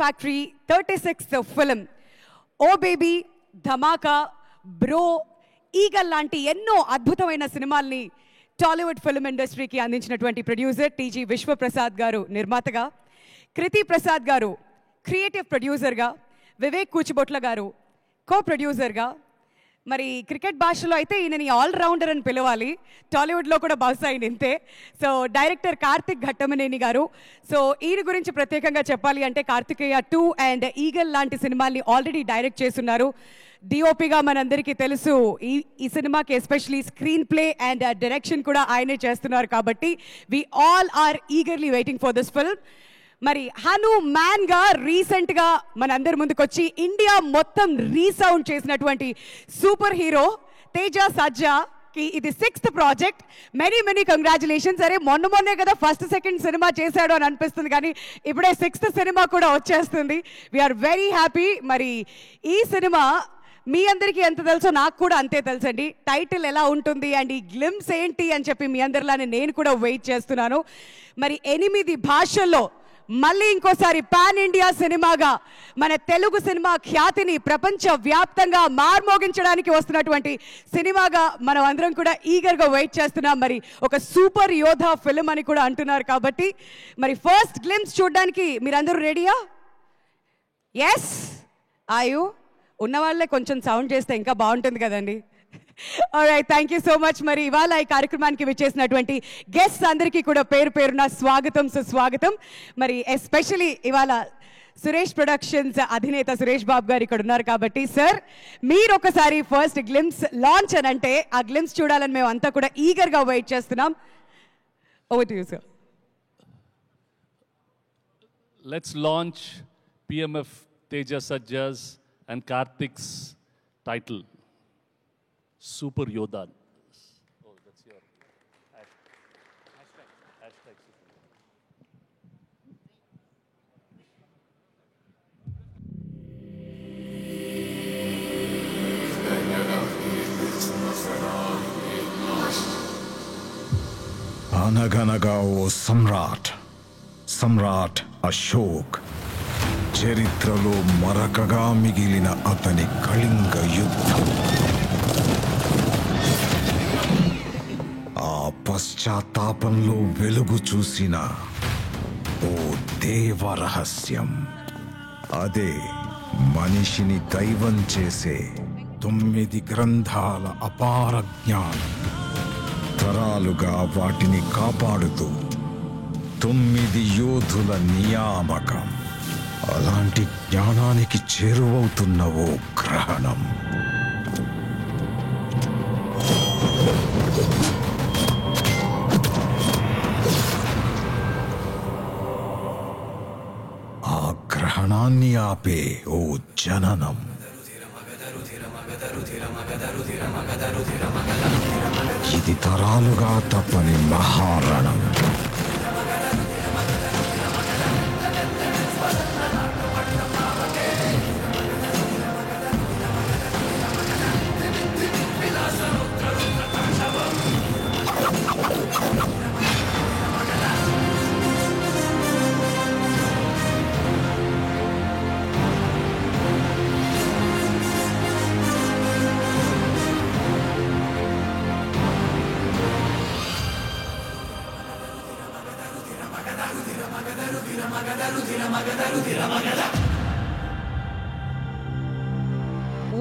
Factory 36th film, ఓ baby, ధమాకా, bro, eagle లాంటి ఎన్నో అద్భుతమైన సినిమాల్ని టాలీవుడ్ ఫిల్మ్ ఇండస్ట్రీకి అందించినటువంటి ప్రొడ్యూసర్ టీజీ విశ్వప్రసాద్ గారు నిర్మాతగా, కృతి ప్రసాద్ గారు క్రియేటివ్ ప్రొడ్యూసర్గా, వివేక్ కూచిబొట్ల గారు కో ప్రొడ్యూసర్గా, మరి క్రికెట్ భాషలో అయితే ఈయనని ఆల్రౌండర్ అని పిలవాలి, టాలీవుడ్లో కూడా బహుశా ఆయన ఇంతే. సో డైరెక్టర్ కార్తిక్ ఘట్టమనేని గారు. సో ఈయన గురించి ప్రత్యేకంగా చెప్పాలి అంటే కార్తికేయ 2 అండ్ ఈగల్ లాంటి సినిమాల్ని ఆల్రెడీ డైరెక్ట్ చేస్తున్నారు. డిఓపిగా మనందరికీ తెలుసు. ఈ సినిమాకి especially screen play and direction కూడా ఆయనే చేస్తున్నారు. కాబట్టి we all are eagerly waiting for this film. మరి హనుమాన్ గా రీసెంట్ గా మనందరి ముందుకు వచ్చి ఇండియా మొత్తం రీసౌండ్ చేసినటువంటి సూపర్ హీరో తేజ సజ్జా కి ఇది 6th ప్రాజెక్ట్. Many congratulations. అరే మొన్నే కదా ఫస్ట్ సెకండ్ సినిమా చేశాడు అని అనిపిస్తుంది, కానీ ఇప్పుడే 6th సినిమా కూడా వచ్చేస్తుంది. We're very happy. మరి ఈ సినిమా మీ అందరికీ ఎంత తెలుసో నాకు కూడా అంతే తెలుసండి. టైటిల్ ఎలా ఉంటుంది అండ్ ఈ గ్లిమ్స్ ఏంటి అని చెప్పి మీ అందరిలానే నేను కూడా వెయిట్ చేస్తున్నాను. మరి 8 భాషల్లో మళ్ళీ ఇంకోసారి పాన్ ఇండియా సినిమాగా మన తెలుగు సినిమా ఖ్యాతిని ప్రపంచ వ్యాప్తంగా మార్మోగించడానికి వస్తున్నటువంటి సినిమాగా మనం అందరం కూడా ఈగర్గా వెయిట్ చేస్తున్నాం. మరి ఒక సూపర్ యోధా ఫిల్మ్ అని కూడా అంటున్నారు. కాబట్టి మరి ఫస్ట్ గ్లిమ్స్ చూడడానికి మీరందరూ రెడీయా? ఎస్, ఆయు ఉన్నవాళ్ళే కొంచెం సౌండ్ చేస్తే ఇంకా బాగుంటుంది కదండి. Alright, thank you so much. మరి ఇవాళ ఈ కార్యక్రమానికి విచ్చేసినటువంటి గెస్ట్స్ అందరికీ కూడా పేరు పేరున స్వాగతం, సుస్వాగతం. మరి ఎస్పెషలీ ఇవాళ సురేష్ ప్రొడక్షన్స్ అధినేత సురేష్ బాబు గారు ఇక్కడ ఉన్నారు. కాబట్టి సార్, మీరు ఒకసారి ఫస్ట్ గ్లిమ్స్ లాంచ్ అని అంటే ఆ గ్లిమ్స్ చూడాలని మేము అంతా కూడా ఈగర్గా వెయిట్ చేస్తున్నాం. Over to you sir. Let's launch PMF Teja Sajja's and Karthik's title, Super Yodha. Oh, that's your hashtag. అనగనగా ఓ సమ్రాట్ అశోక్, చరిత్రలో మరకగా మిగిలిన అతని కళింగ యుద్ధం, ఆ పశ్చాత్తాపంలో వెలుగు చూసిన ఓ దేవ రహస్యం. అదే మనిషిని దైవం చేసే 9 గ్రంథాల అపార జ్ఞానం. తరాలుగా వాటిని కాపాడుతూ 9 యోధుల నియామకం. అలాంటి జ్ఞానానికి చేరువవుతున్న ఓ గ్రహణం. ఆ గ్రహణాన్ని ఆపే ఓ జననం. ఇది తరాలుగా తప్పని మహారణం.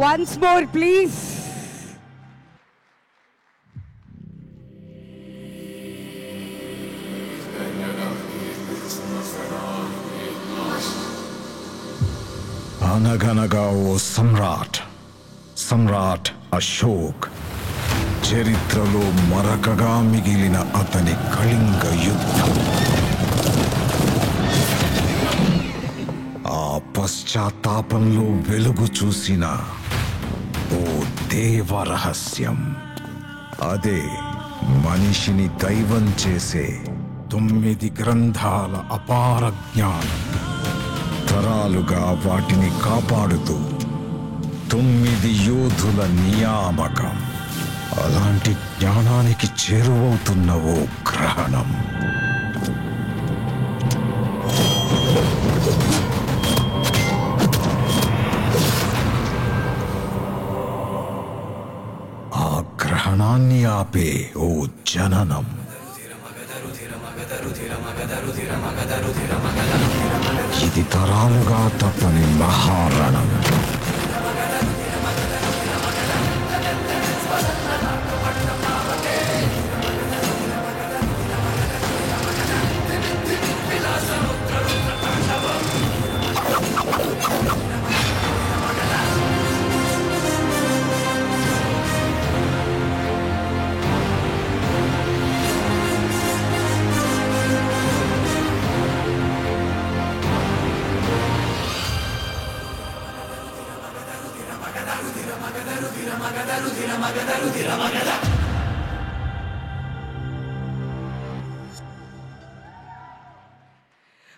Once more, please. అనగనగా ఓ సమ్రాట్ అశోక్, చరిత్రలో మరకగా మిగిలిన అతని కళింగ యుద్ధం, ఆ పశ్చాత్తాపంలో వెలుగు చూసిన ఓ దేవ రహస్యం. అదే మనిషిని దైవం చేసే 9 గ్రంథాల అపార జ్ఞానం. తరాలుగా వాటిని కాపాడుతూ 9 యోధుల నియామకం. అలాంటి జ్ఞానానికి చేరువవుతున్న ఓ గ్రహణం. ఆపే ఓ జననం. ఇది తరాలుగా తప్పని మహారణం.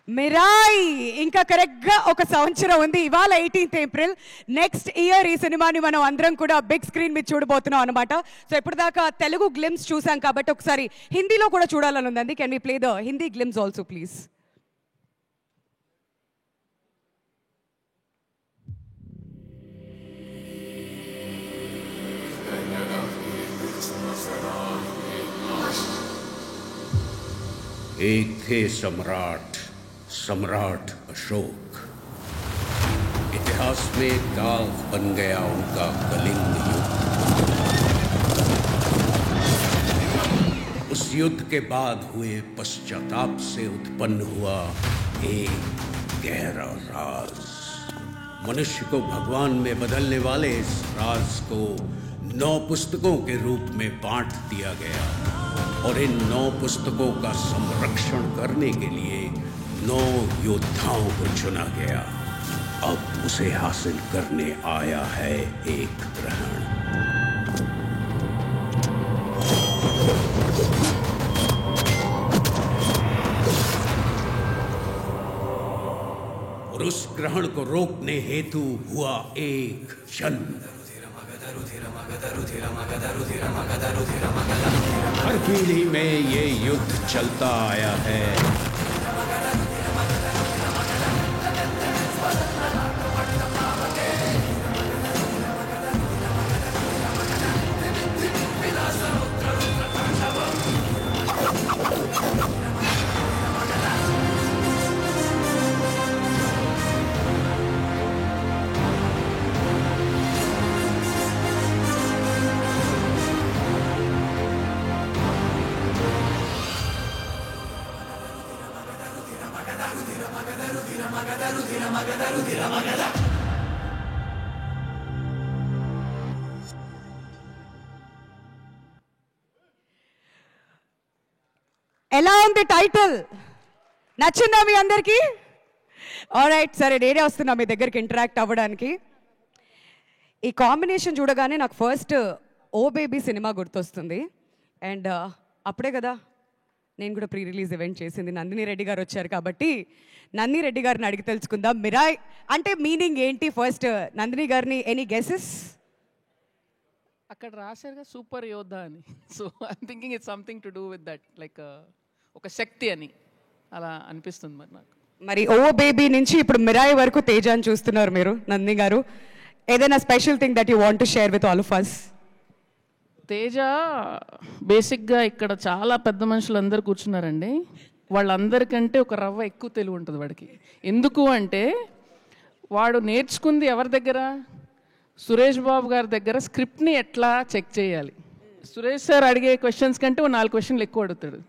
మిరాయ్ ఇంకా కరెక్ట్ గా ఒక సంవత్సరం ఉంది. ఇవాళ 18th ఏప్రిల్. నెక్స్ట్ ఇయర్ ఈ సినిమాని మనం అందరం కూడా బిగ్ స్క్రీన్ మీద చూడబోతున్నాం అనమాట. సో ఇప్పుడు దాకా తెలుగు గ్లిమ్స్ చూసాం కాబట్టి ఒకసారి హిందీలో కూడా చూడాలని ఉందండి. Can we play the Hindi glimpse also please? एक थे सम्राट अशोक. इतिहास में दाग बन गया उनका कलिंग युद्ध. उस युद्ध के बाद हुए पश्चाताप से उत्पन्न हुआ एक गहरा राज. मनुष्य को भगवान में बदलने वाले इस राज को 9 पुस्तकों के रूप में बांट दिया गया और इन 9 पुस्तकों का संरक्षण करने के लिए 9 योद्धाओं को चुना गया. अब उसे हासिल करने आया है एक ग्रहण. और उस ग्रहण को रोकने हेतु हुआ एक जन्म. हर पीढ़ी में ये युद्ध चलता आया है. ఎలా ఉంది టైటిల్? నచ్చిందా మీ అందరికీ? ఆల్రైట్, సరే నేనే వస్తున్నా మీ దగ్గరికి ఇంటరాక్ట్ అవ్వడానికి. ఈ కాంబినేషన్ చూడగానే నాకు ఫస్ట్ ఓ బేబీ సినిమా గుర్తొస్తుంది. అండ్ అప్పుడే కదా నేను కూడా ప్రీ రిలీజ్ ఈవెంట్ చేసింది. నందిని రెడ్డి గారు వచ్చారు కాబట్టి నందిని రెడ్డి గారిని అడిగి తెలుసుకుందాం. మిరాయ్ అంటే మీనింగ్ ఏంటి? ఫస్ట్ నందిని గారిని, ఎనీ గెసెస్? అక్కడ రాశారుగా సూపర్ యోధ అని. So I'm thinking it's something to do with that, like ఒక శక్తి అని అలా అనిపిస్తుంది మరి నాకు. మరి ఓ బేబీ నుంచి ఇప్పుడు మిరాయ్ వరకు తేజాన్ని చూస్తున్నారు మీరు నందిని గారు. ఏదైనా special thing that you want to share with all of us? Teja బేసిక్గా ఇక్కడ చాలా పెద్ద మనుషులు అందరు కూర్చున్నారండి. వాళ్ళందరికంటే ఒక రవ్వ ఎక్కువ తెలివి ఉంటుంది వాడికి. ఎందుకు అంటే వాడు నేర్చుకుంది ఎవరి దగ్గర? సురేష్ బాబు గారి దగ్గర స్క్రిప్ట్ని ఎట్లా చెక్ చేయాలి. సురేష్ సార్ అడిగే క్వశ్చన్స్ కంటే 4 క్వశ్చన్లు ఎక్కువ అడుగుతాడు.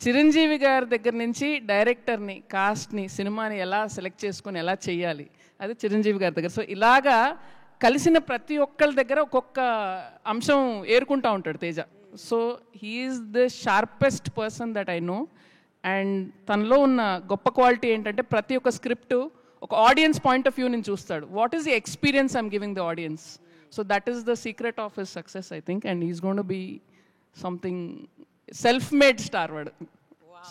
చిరంజీవి గారి దగ్గర నుంచి డైరెక్టర్ని, కాస్ట్ని, సినిమాని ఎలా సెలెక్ట్ చేసుకొని ఎలా చేయాలి, అది చిరంజీవి గారి దగ్గర. సో ఇలాగా కలిసిన ప్రతి ఒక్కరి దగ్గర ఒక్కొక్క అంశం ఏరుకుంటూ ఉంటాడు Teja. So he's the sharpest person that I know. And తనలో ఉన్న గొప్ప క్వాలిటీ ఏంటంటే ప్రతి ఒక్క స్క్రిప్టు ఒక ఆడియన్స్ పాయింట్ ఆఫ్ వ్యూ నుంచి చూస్తాడు. What is the experience I'm giving the audience? So that is the secret of his success I think. And he's going to be something self made star. వాడు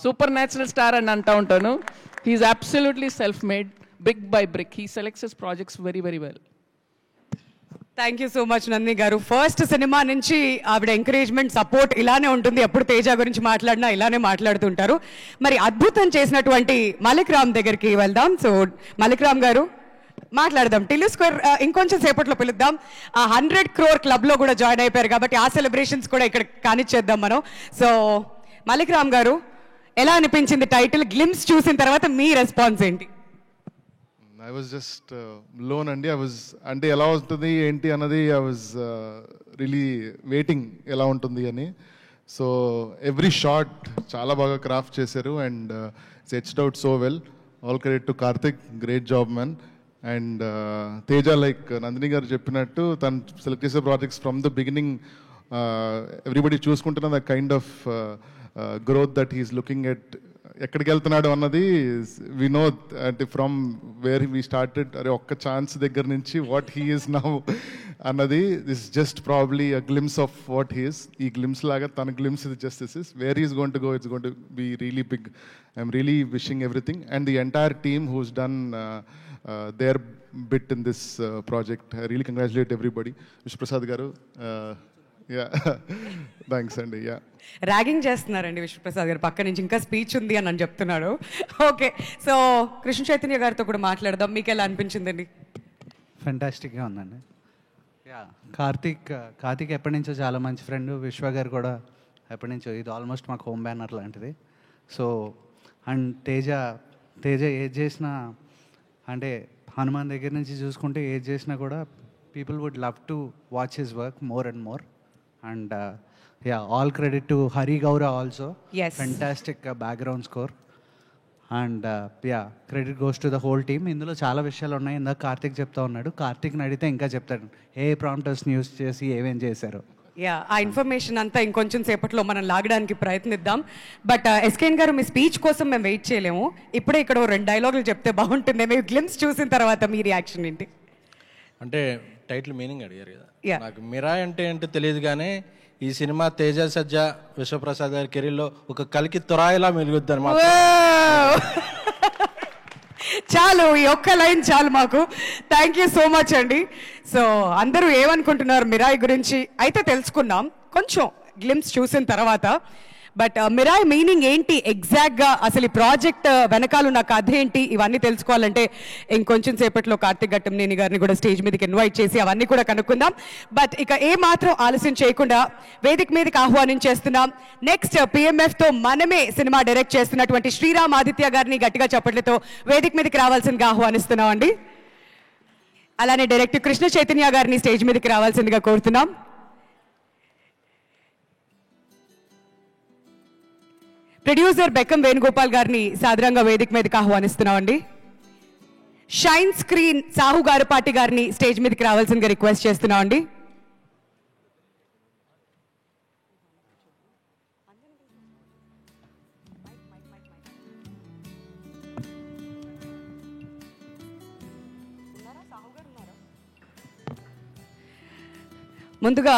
super natural star అని అంటూ ఉంటాను. He is absolutely self made, brick by brick. He selects his projects very very well. Thank you so much Nandini garu. First cinema నుంచి ఆవిడ encouragement, support ఇలానే ఉంటుంది. ఎప్పుడు తేజ గురించి మాట్లాడినా ఇలానే మాట్లాడుతుంటారు. మరి అద్భుతం చేసినటువంటి మలిక్ రామ్ దగ్గరికి వెళ్దాం. సో మలిక్ రామ్ గారు, మాట్లాడదాం. టిల్లు స్క్వేర్ ఇంకొంచెం సేపట్లో పిలుద్దాం. ఆ 100 crore క్లబ్లో కూడా జాయిన్ అయిపోయారు కాబట్టి ఆ సెలబ్రేషన్స్ కూడా ఇక్కడ కానిచ్చేద్దాం మనం. సో మలిక్ రామ్ గారు, ఎలా అనిపించింది టైటిల్ గ్లిమ్స్ చూసిన తర్వాత మీ రెస్పాన్స్ ఏంటి? ఐ వాజ్ జస్ట్ లోన్ అండి. అంటే ఎలా ఉంటుంది ఏంటి అన్నది ఐ వాజ్ రియలీ వెయిటింగ్ ఎలా ఉంటుంది అని. సో ఎవ్రీ షాట్ చాలా బాగా క్రాఫ్ట్ చేశారు and it's etched out so well. All credit to Karthik, great job man. And Teja, like Nandini garu చెప్పినట్టు తను సెలెక్ట్ చేసే projects from the beginning everybody చూసుకుంటున్న the kind of growth that he's looking at. ఎక్కడికి వెళ్తున్నాడు అన్నది వి నో, అంటే from where we started, అరే ఒక్క ఛాన్స్ దగ్గర నుంచి వాట్ హీ ఈస్ నౌ అన్నది this just probably a glimpse of what he's. ఈ గ్లిమ్స్ లాగా తన గ్లిమ్స్ ఇది just this is where is going to go. It's going to be really big. I'm really wishing everything and the entire team who's done their bit in this project. I really congratulate everybody. Vishnu Prasad garu, yeah, thanks అండి. yeah, ragging చేస్తున్నారండి విష్ణుప్రసాద్ గారు పక్క నుంచి, ఇంకా speech ఉంది అని అని చెప్తున్నాడు. ఓకే, సో కృష్ణ చైతన్య గారితో కూడా మాట్లాడదాం. మీకు ఎలా అనిపించిందండి? ఫెంటాస్టిక్గా ఉందండి. యా, కార్తీక్ ఎప్పటి నుంచో చాలా మంచి ఫ్రెండ్. విశ్వ గారు కూడా ఎప్పటి నుంచో, ఇది ఆల్మోస్ట్ మాకు హోమ్ బ్యానర్ లాంటిది. సో అండ్ తేజ ఏది చేసినా, అంటే హనుమాన్ దగ్గర నుంచి చూసుకుంటే ఏది చేసినా కూడా people would love to watch his work more and more. And yeah, all credit to Hari Gaura also. Yes. Fantastic background score. And yeah, credit goes to the whole team. ఇందులో చాలా విషయాలు ఉన్నాయి. ఇందాక కార్తిక్ చెప్తా ఉన్నాడు. కార్తిక్ని అడిగితే ఇంకా చెప్తాడు ఏ ప్రాంప్టర్స్ని యూస్ చేసి ఏమేం చేశారు. యా, ఆ ఇన్ఫర్మేషన్ అంతా ఇంకొంచెం సేపట్లో మనం లాగడానికి ప్రయత్నిద్దాం. బట్ ఎస్కేన్ గారు, మీ స్పీచ్ కోసం మేము వెయిట్ చేయలేము. ఇప్పుడే ఇక్కడ 2 డైలాగులు చెప్తే బాగుంటుంది. మేము గ్లిమ్స్ చూసిన తర్వాత మీ రియాక్షన్ ఏంటి? అంటే టైటిల్ మీనింగ్ అడిగారు కదా. Yeah. నాకు మిరాయ్ అంటే ఏంటో తెలియదు, కానీ ఈ సినిమా తేజ సజ్జా విశ్వప్రసాద్ గారి కెరీర్లో ఒక కలికి తురాయిలా మెలుగుద్దని మాత్రం. చాలు, ఈ ఒక్క లైన్ చాలు మాకు. థ్యాంక్ యూ సో మచ్ అండి. సో అందరూ ఏమనుకుంటున్నారు మిరాయ్ గురించి అయితే తెలుసుకున్నాం కొంచెం గ్లిమ్స్ చూసిన తర్వాత. బట్ మిరాయ్ మీనింగ్ ఏంటి ఎగ్జాక్ట్గా, అసలు ఈ ప్రాజెక్ట్ వెనకాల ఉన్న కథ ఏంటి, ఇవన్నీ తెలుసుకోవాలంటే ఇంకొంచెం సేపట్లో కార్తిక్ ఘట్టంనేని గారిని కూడా స్టేజ్ మీదకి ఇన్వైట్ చేసి అవన్నీ కూడా కనుక్కుందాం. బట్ ఇక ఏమాత్రం ఆలస్యం చేయకుండా వేదిక మీదకి ఆహ్వానించేస్తున్నాం. నెక్స్ట్ పిఎంఎఫ్తో మనమే సినిమా డైరెక్ట్ చేస్తున్నటువంటి శ్రీరామ్ ఆదిత్య గారిని గట్టిగా చప్పట్లతో వేదిక మీదకి రావాల్సిందిగా ఆహ్వానిస్తున్నాం అండి. అలానే డైరెక్టర్ కృష్ణ చైతన్య గారిని స్టేజ్ మీదకి రావాల్సిందిగా కోరుతున్నాం. ప్రొడ్యూసర్ బెక్కం వేణుగోపాల్ గారిని సాదరంగా వేదిక మీదకి ఆహ్వానిస్తున్నామండి. షైన్ స్క్రీన్ సాహు గారుపాటి గారిని స్టేజ్ మీదకి రావాల్సిందిగా రిక్వెస్ట్ చేస్తున్నామండి. ముందుగా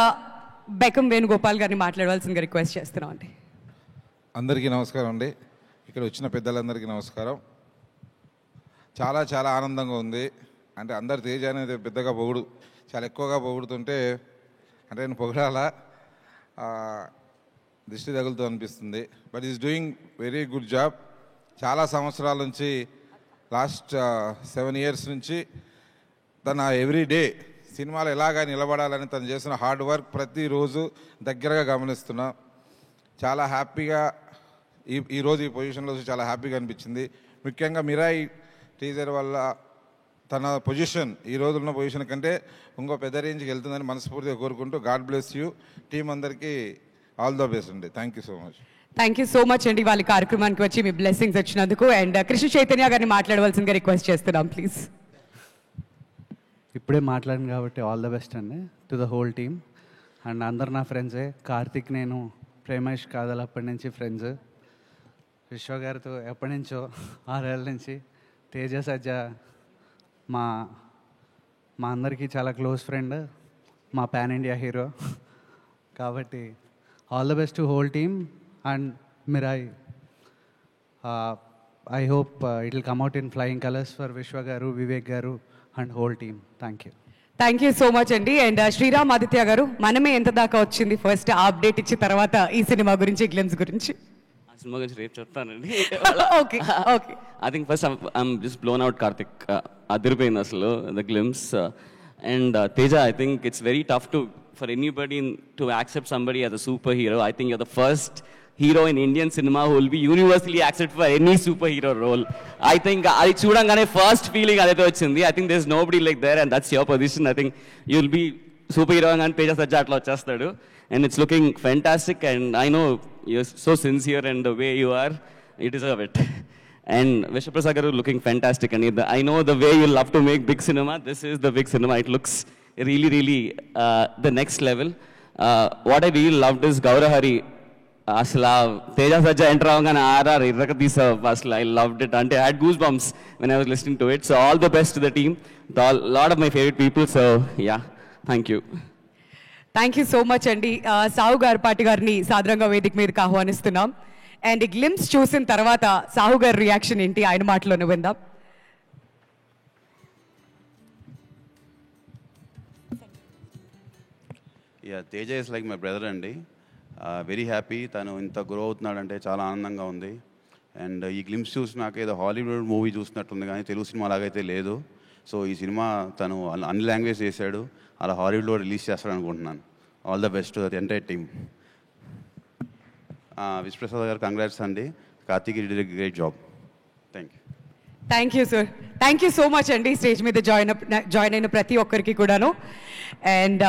బెక్కం వేణుగోపాల్ గారిని మాట్లాడవలసిందిగా రిక్వెస్ట్ చేస్తున్నామండి. అందరికీ నమస్కారం అండి. ఇక్కడ వచ్చిన పెద్దలందరికీ నమస్కారం. చాలా చాలా ఆనందంగా ఉంది. అంటే అందరు తేజ అనేది పెద్దగా చాలా ఎక్కువగా పొగుడుతుంటే, అంటే నేను పొగడాలా దృష్టి తగులుతూ అనిపిస్తుంది. But is doing very good job. చాలా సంవత్సరాల నుంచి, లాస్ట్ 7 years నుంచి తన ఎవ్రీ డే సినిమాలు ఎలాగా నిలబడాలని తను చేసిన హార్డ్ వర్క్ ప్రతిరోజు దగ్గరగా గమనిస్తున్నా. చాలా హ్యాపీగా ఈరోజు ఈ పొజిషన్లో చాలా హ్యాపీగా అనిపించింది. ముఖ్యంగా మిరాయి టీజర్ వల్ల తన పొజిషన్ ఈ రోజున్న పొజిషన్ కంటే ఇంకో పెద్ద రేంజ్కి వెళ్తుందని మనస్ఫూర్తిగా కోరుకుంటూ, గాడ్ బ్లెస్ యూ. టీం అందరికీ ఆల్ ద బెస్ట్ అండి. Thank you so much. Thank you so much అండి వాళ్ళ కార్యక్రమానికి వచ్చి మీ బ్లెస్సింగ్స్ వచ్చినందుకు. అండ్ కృష్ణ చైతన్య గారిని మాట్లాడవలసిందిగా రిక్వెస్ట్ చేస్తున్నాం ప్లీజ్. ఇప్పుడే మాట్లాడాను కాబట్టి ఆల్ ద బెస్ట్ అండి to the whole team. And అందరు నా ఫ్రెండ్సే. కార్తిక్, నేను ప్రేమేష్ కాదల్ అప్పటి నుంచి ఫ్రెండ్స్. విశ్వ గారితో ఎప్పటి నుంచో 6 ఏళ్ళ నుంచి. తేజ సజ్జా మా అందరికీ చాలా క్లోజ్ ఫ్రెండ్, మా పాన్ ఇండియా హీరో. కాబట్టి all the best to whole team. And Mirai, I hope it will come out in flying colours for విశ్వ గారు, వివేక్ గారు and whole team. Thank you. Thank you so much అండి. And Sriram Aditya గారు, మనమే ఎంత దాకా వచ్చింది ఫస్ట్ అప్డేట్ ఇచ్చిన తర్వాత ఈ సినిమా గురించి, గ్లిమ్స్ గురించి? సినిమా గురించి రేపు చెప్తానండి. Okay okay. I think first I'm just blown out Karthik. అదిరిపోయింది అసలు the glimpse. And Teja, I think it's very tough to for anybody to accept somebody as a super hero. I think your the first hero in Indian cinema who will be universally accepted for any superhero role. I think అది చూడంగానే first feeling అదైతే వచ్చింది. I think there's nobody like there and that's your position. I think you'll be superhero and Teja సజ్జా అట్లా వచ్చేస్తాడు. And it's looking fantastic and I know you're so sincere and the way you are, you deserve it. And Vishwaprasad garu looking fantastic and I know the way you love to make big cinema. This is the big cinema. It looks really the next level. What I really loved is Gaurahari. అసలు Teja Sajja enter అవగానే RR ఇర్రక తీసావు అసలు. I loved it. అంటే I had goosebumps when I was listening to it. So all the best to the team, lot of my favourite people. So yeah, thank you. Thank you so much అండి. సాహు గారిపాటి గారిని సాదరంగా వేదిక మీదకి ఆహ్వానిస్తున్నాం. And glimpse చూసిన తర్వాత సాహు గారి reaction ఏంటి, ఆయన మాటలోనే విందాం. Yeah, Teja is like my brother అండి. వెరీ హ్యాపీ తను ఇంత గ్రో అవుతున్నాడంటే చాలా ఆనందంగా ఉంది. అండ్ ఈ గ్లిమ్స్ చూసినాక ఏదో హాలీవుడ్ మూవీ చూసినట్టుంది కానీ తెలుగు సినిమా అలాగైతే లేదు. సో ఈ సినిమా తను అన్ని లాంగ్వేజ్ చేశాడు, అలా హాలీవుడ్లో రిలీజ్ చేస్తాడు అనుకుంటున్నాను. All the best to the entire team. Vishwaprasad గారు కంగ్రాట్స్ అండి. Karthik did a great job. Thank you. Thank you sir. Thank you so much అండి. స్టేజ్ మీద జాయిన్ అయిన ప్రతి ఒక్కరికి కూడాను. అండ్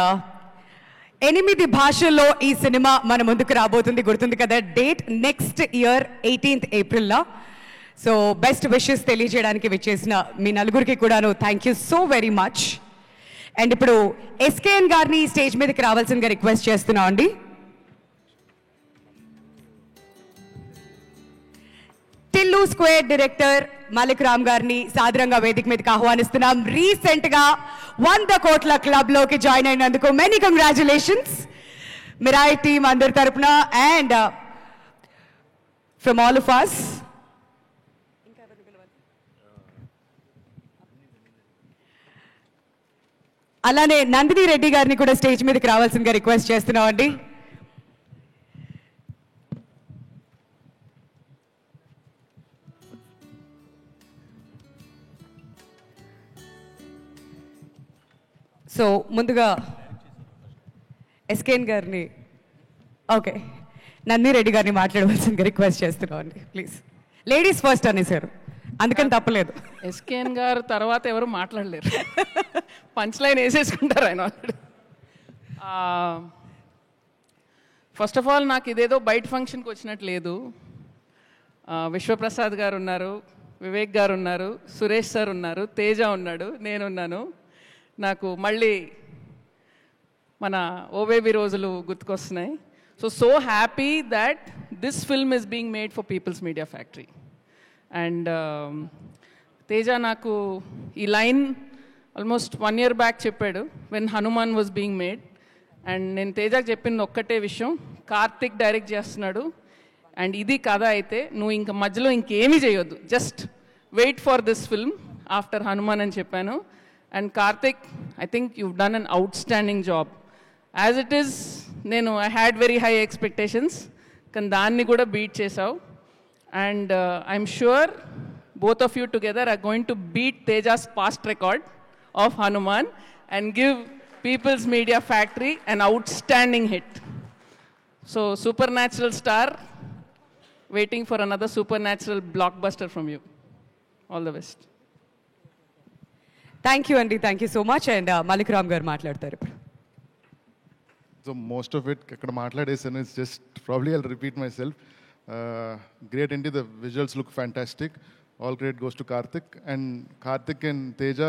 8 భాషల్లో ఈ సినిమా మన ముందుకు రాబోతుంది, గుర్తుంది కదా date? Next year 18th April. So best wishes తెలియజేయడానికి విచ్చేసిన మీ నలుగురికి కూడాను thank you so very much. And ఇప్పుడు ఎస్కేఎన్ గారిని స్టేజ్ మీదకి రావాల్సిందిగా రిక్వెస్ట్ చేస్తున్నాం అండి. టిల్లు స్క్వేర్ డైరెక్టర్ మాలిక్ రామ్ గారిని సాదరంగా వేదిక మీదకి ఆహ్వానిస్తున్నాం. రీసెంట్ గా 100 కోట్ల క్లబ్ లోకి జాయిన్ అయినందుకు మెనీ కంగ్రాచులేషన్స్ మిరాయి టీమ్ అందరి తరపున and from all of us. అలానే నందిని రెడ్డి గారిని కూడా స్టేజ్ మీదకి రావాల్సిందిగా రిక్వెస్ట్ చేస్తున్నాం అండి. సో ముందుగా ఎస్కేఎన్ గారిని, ఓకే, నందిని రెడ్డి గారిని మాట్లాడవలసిందిగా రిక్వెస్ట్ చేస్తున్నాం అండి. ప్లీజ్. లేడీస్ ఫస్ట్ అనేసారు, అందుకని తప్పలేదు. ఎస్కేఎన్ గారు తర్వాత ఎవరు మాట్లాడలేరు, పంచ్ లైన్ వేసేసుకుంటారు ఆయన ఆల్రెడీ. ఫస్ట్ ఆఫ్ ఆల్ నాకు ఇదేదో బయట ఫంక్షన్కి వచ్చినట్టు లేదు. విశ్వప్రసాద్ గారు ఉన్నారు, వివేక్ గారు ఉన్నారు, సురేష్ సార్ ఉన్నారు, తేజ ఉన్నాడు, నేనున్నాను. నాకు మళ్ళీ మన ఓబేబీ రోజులు గుర్తుకొస్తున్నాయి. So happy that this film is being made for People's Media Factory. And Teja నాకు ఈ లైన్ ఆల్మోస్ట్ 1 year బ్యాక్ చెప్పాడు when Hanuman was being made. And నేను తేజకు చెప్పింది ఒక్కటే విషయం, కార్తిక్ డైరెక్ట్ చేస్తున్నాడు అండ్ ఇది కథ అయితే నువ్వు ఇంకా మధ్యలో ఇంకేమీ చేయొద్దు, just wait for this film after Hanuman అని చెప్పాను. And Karthik, I think you've done an outstanding job. As it is, I had very high expectations, కానీ దాన్ని కూడా beat చేసావు. And I'm sure both of you together are going to beat Teja's past record of Hanuman and give People's Media Factory an outstanding hit. So supernatural star, waiting for another supernatural blockbuster from you. All the best. Thank you అండి. Thank you so much. And Malik Ram garu మాట్లాడతారు ఇప్పుడు. So most of it ఇక్కడ మాట్లాడేసాను. It's just probably I'll repeat myself. Great అండి, the visuals look fantastic. All credit goes to Karthik. And Karthik and Teja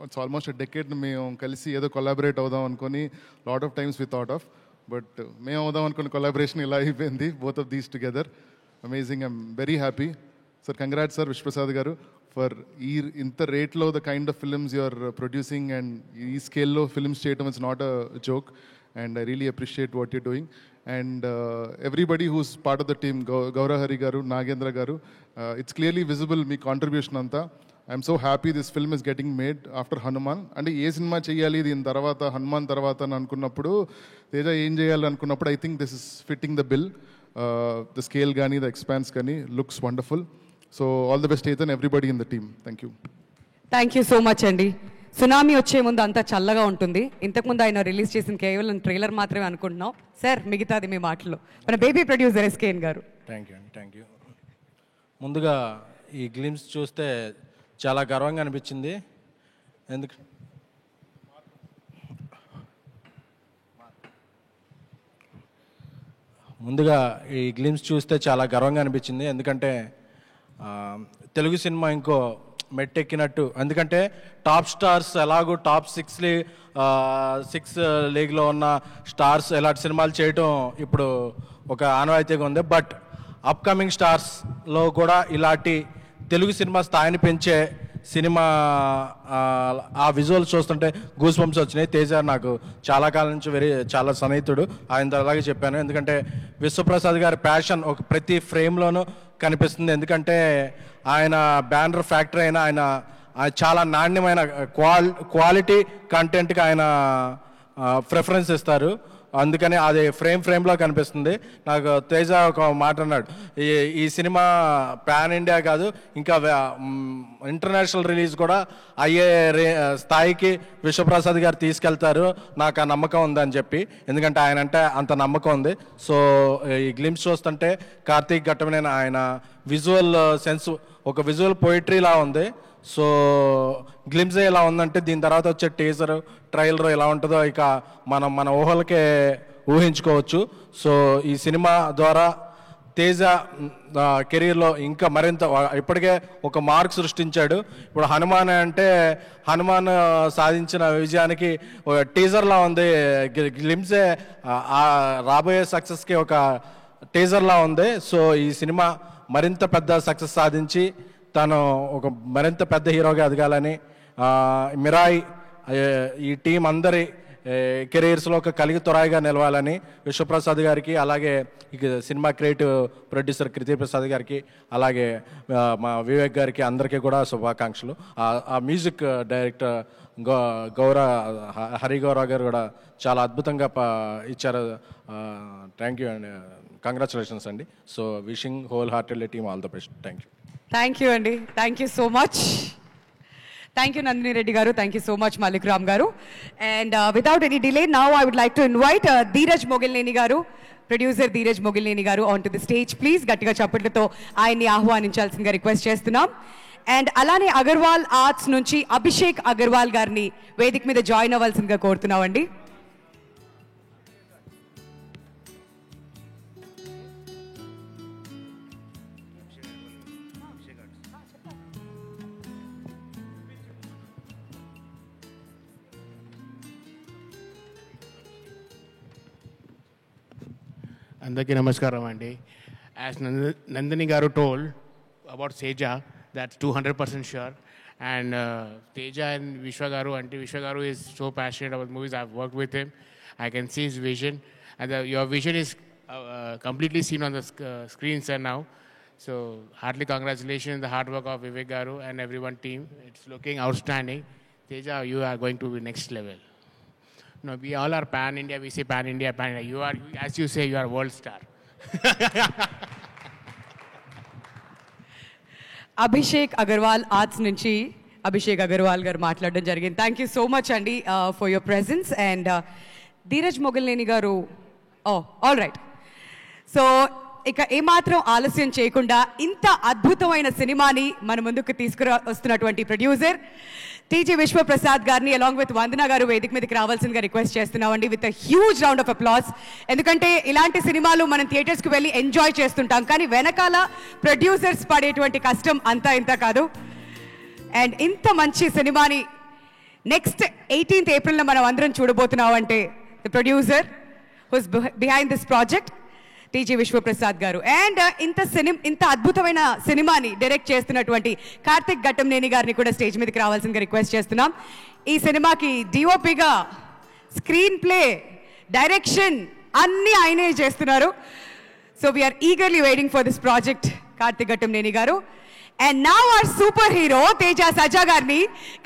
it's almost a decade మేము కలిసి ఏదో collaborate అవుదాం అనుకొని lot of times we thought of, but మేము అవుదాం అనుకున్న కొలాబరేషన్ ఇలా అయిపోయింది. Both of these together amazing. I'm very happy. Sir congrats sir Vishwaprasad garu for ఇంత రేట్లో the kind of films you're producing and ఈ స్కేల్లో ఫిల్మ్స్ చేయడం it's not a joke and I really appreciate what you're doing. And everybody who's part of the team, Gowrahari garu, Nagendra garu, it's clearly visible మీ contribution అంతా. I'm so happy this film is getting made after Hanuman. అంటే ఏ cinema చేయాలి దీని తర్వాత, హనుమాన్ తర్వాత అని అనుకున్నప్పుడు, తేజ ఏం చేయాలి అనుకున్నప్పుడు I think this is fitting the bill. The scale కానీ ద ఎక్స్పాన్స్ కానీ looks wonderful. So all the best Chetan, everybody in the team. Thank you. Thank you so much అండి. సునామీ వచ్చే ముందు అంతా చల్లగా ఉంటుంది. ఇంతకుముందు ఆయన రిలీజ్ చేసిన కేవలం ట్రైలర్ మాత్రమే అనుకుంటున్నాం. సార్, మిగతాది మీ మాటల్లో మన బేబీ ప్రొడ్యూసర్ ఎస్కేఎన్ గారు. థ్యాంక్ యూ అండి, థ్యాంక్ యూ. ముందుగా ఈ గ్లిమ్స్ చూస్తే చాలా గర్వంగా అనిపించింది. ఎందుకంటే తెలుగు సినిమా ఇంకో మెట్టెక్కినట్టు. ఎందుకంటే టాప్ స్టార్స్ ఎలాగో టాప్ 6 లీగ్లో ఉన్న స్టార్స్ ఇలాంటి సినిమాలు చేయటం ఇప్పుడు ఒక ఆనవాయితీగా ఉంది. బట్ అప్కమింగ్ స్టార్స్లో కూడా ఇలాంటి తెలుగు సినిమా స్థాయిని పెంచే సినిమా ఆ విజువల్స్ చూస్తుంటే గూస్ బంప్స్ వచ్చినాయి. తేజ నాకు చాలా కాలం నుంచి చాలా సన్నిహితుడు, ఆయనతో అలాగే చెప్పాను. ఎందుకంటే విశ్వప్రసాద్ గారి ప్యాషన్ ఒక ప్రతి ఫ్రేమ్లోనూ కనిపిస్తుంది. ఎందుకంటే ఆయన బ్యానర్ ఫ్యాక్టరీ అయినా ఆయన చాలా నాణ్యమైన క్వాలిటీ కంటెంట్కి ఆయన ప్రిఫరెన్స్ ఇస్తారు. అందుకని అది ఫ్రేమ్లో కనిపిస్తుంది. నాకు తేజ ఒక మాట అన్నాడు, ఈ సినిమా పాన్ ఇండియా కాదు ఇంకా ఇంటర్నేషనల్ రిలీజ్ కూడా అయ్యే స్థాయికి విశ్వప్రసాద్ గారు తీసుకెళ్తారు, నాకు ఆ నమ్మకం ఉందని చెప్పి. ఎందుకంటే ఆయన అంటే అంత నమ్మకం ఉంది. సో ఈ గ్లిమ్స్ చూస్తుంటే కార్తీక్ ఘట్టమనేని ఆయన విజువల్ సెన్స్ ఒక విజువల్ పోయిటరీలా ఉంది. సో గ్లిమ్స్ ఎలా ఉందంటే దీని తర్వాత వచ్చే టీజర్ ట్రైలర్ ఎలా ఉంటుందో ఇక మన ఊహలకే ఊహించుకోవచ్చు. సో ఈ సినిమా ద్వారా తేజ కెరీర్లో ఇంకా మరింత ఇప్పటికే ఒక మార్క్ సృష్టించాడు. ఇప్పుడు హనుమాన్ అంటే హనుమాన్ సాధించిన విజయానికి టీజర్లా ఉంది. గ్లిమ్సే రాబోయే సక్సెస్కి ఒక టీజర్లా ఉంది. సో ఈ సినిమా మరింత పెద్ద సక్సెస్ సాధించి తను ఒక మరింత పెద్ద హీరోగా ఎదగాలని, మిరాయి ఈ టీం అందరి కెరీర్స్లో ఒక కలిగి తొరాయిగా నిలవాలని విశ్వప్రసాద్ గారికి, అలాగే ఇక సినిమా క్రియేటివ్ ప్రొడ్యూసర్ కృతి ప్రసాద్ గారికి, అలాగే మా వివేక్ గారికి అందరికీ కూడా శుభాకాంక్షలు. ఆ మ్యూజిక్ డైరెక్టర్ హరిగౌరవ్ గారు కూడా చాలా అద్భుతంగా ఇచ్చారు. థ్యాంక్ యూ అండి, కంగ్రాచులేషన్స్ అండి. So wishing wholeheartedly team all the best. Thank you. Thank you అండి, thank you so much. Thank you Nandini Reddy garu, thank you so much Malik Ram garu. And without any delay now I would like to invite Dheeraj Mogilineni garu, producer Dheeraj Mogilineni garu on to the stage please. గట్టిగా చప్పట్లతో ఆయన్ని ఆహ్వానించాల్సిందిగా request చేస్తున్నాం. And అలానే Agarwal arts నుంచి అభిషేక్ అగర్వాల్ గారిని వేదిక మీద జాయిన్ అవ్వాల్సిందిగా కోరుతున్నామండి. అందరికీ నమస్కారం అండి. యాజ్ నందిని గారు told about Seja, that's 200% sure. And Teja and Vishwa Garu, Auntie Vishwa Garu is so passionate about movies. I've worked with him. I can see his vision. And your vision is completely seen on the screen, sir, now. So heartily congratulations on the hard work of Vivek Garu and everyone team. It's looking outstanding. Teja, you are going to be next level. No, we all are pan-India. We say pan-India, pan-India. You are, as you say, you are world star. Abhishek Agarwal arts నుంచి అభిషేక్ అగర్వాల్ గారు మాట్లాడడం జరిగింది. Thank you so much అండి for your presence. And Dheeraj Mogilineni గారు, all right. So ఇక ఏమాత్రం ఆలస్యం చేయకుండా ఇంత అద్భుతమైన సినిమాని మన ముందుకు వస్తున్నటువంటి ప్రొడ్యూసర్ టీజీ విశ్వప్రసాద్ గారిని అలాంగ్ విత్ వందన గారు వేదిక మీదకి రావాల్సిందిగా రిక్వెస్ట్ చేస్తున్నామండి with a huge round of applause. ఎందుకంటే ఇలాంటి సినిమాలు మనం థియేటర్స్కి వెళ్ళి ఎంజాయ్ చేస్తుంటాం, కానీ వెనకాల ప్రొడ్యూసర్స్ పడేటువంటి కష్టం అంతా ఇంత కాదు. అండ్ ఇంత మంచి సినిమాని నెక్స్ట్ 18th ఏప్రిల్లో మనం అందరం చూడబోతున్నాం అంటే the producer who's behind this project TG Vishwaprasad గారు. అండ్ ఇంత అద్భుతమైన సినిమాని డైరెక్ట్ చేస్తున్నటువంటి కార్తిక్ ఘట్టంనేని గారిని కూడా స్టేజ్ మీదకి రావాల్సిందిగా రిక్వెస్ట్ చేస్తున్నాం. ఈ సినిమాకి డిఓపిగా స్క్రీన్ ప్లే, డైరెక్షన్ అన్నీ ఆయనే చేస్తున్నారు. So we are eagerly waiting for this project Karthik Ghattamaneni garu. And now our superhero Teja Sajja గారిని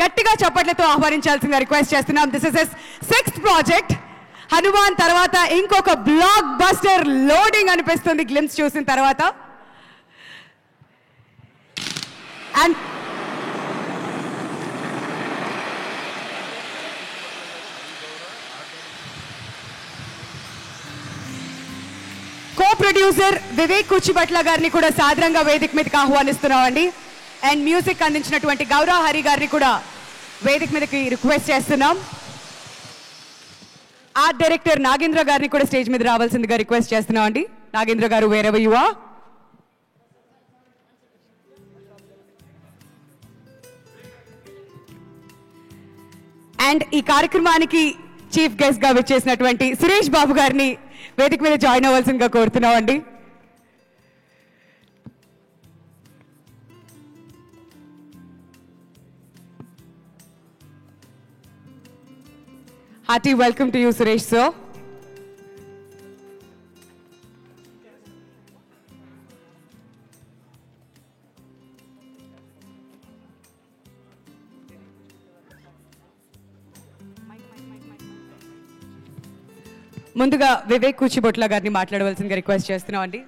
గట్టిగా చప్పట్లతో ఆహ్వానించాల్సిందిగా రిక్వెస్ట్ చేస్తున్నాం. This is his 6th project. Hanuman తర్వాత ఇంకొక బ్లాక్ బస్టర్ లోడింగ్ అనిపిస్తుంది గ్లిమ్స్ చూసిన తర్వాత. అండ్ కో-ప్రొడ్యూసర్ వివేక్ కూచిభట్ల గారిని కూడా సాదరంగా వేదిక మీదకి ఆహ్వానిస్తున్నామండి. అండ్ మ్యూజిక్ అందించినటువంటి గౌరవ్ హరి గారిని కూడా వేదిక మీదకి రిక్వెస్ట్ చేస్తున్నాం. ఆర్ట్ డైరెక్టర్ నాగేంద్ర గారిని కూడా స్టేజ్ మీద రావాల్సిందిగా రిక్వెస్ట్ చేస్తున్నాం అండి. నాగేంద్ర గారు, వేరెవర్ యు ఆర్. అండ్ ఈ కార్యక్రమానికి చీఫ్ గెస్ట్ గా వచ్చేసినటువంటి సురేష్ బాబు గారిని వేదిక మీద జాయిన్ అవ్వాల్సిందిగా కోరుతున్నాం అండి. Hearty welcome to you Suresh sir. ముందుగా వివేక్ కూచిభట్ల గారిని మాట్లాడవలసిందిగా రిక్వెస్ట్ చేస్తున్నాం అండి.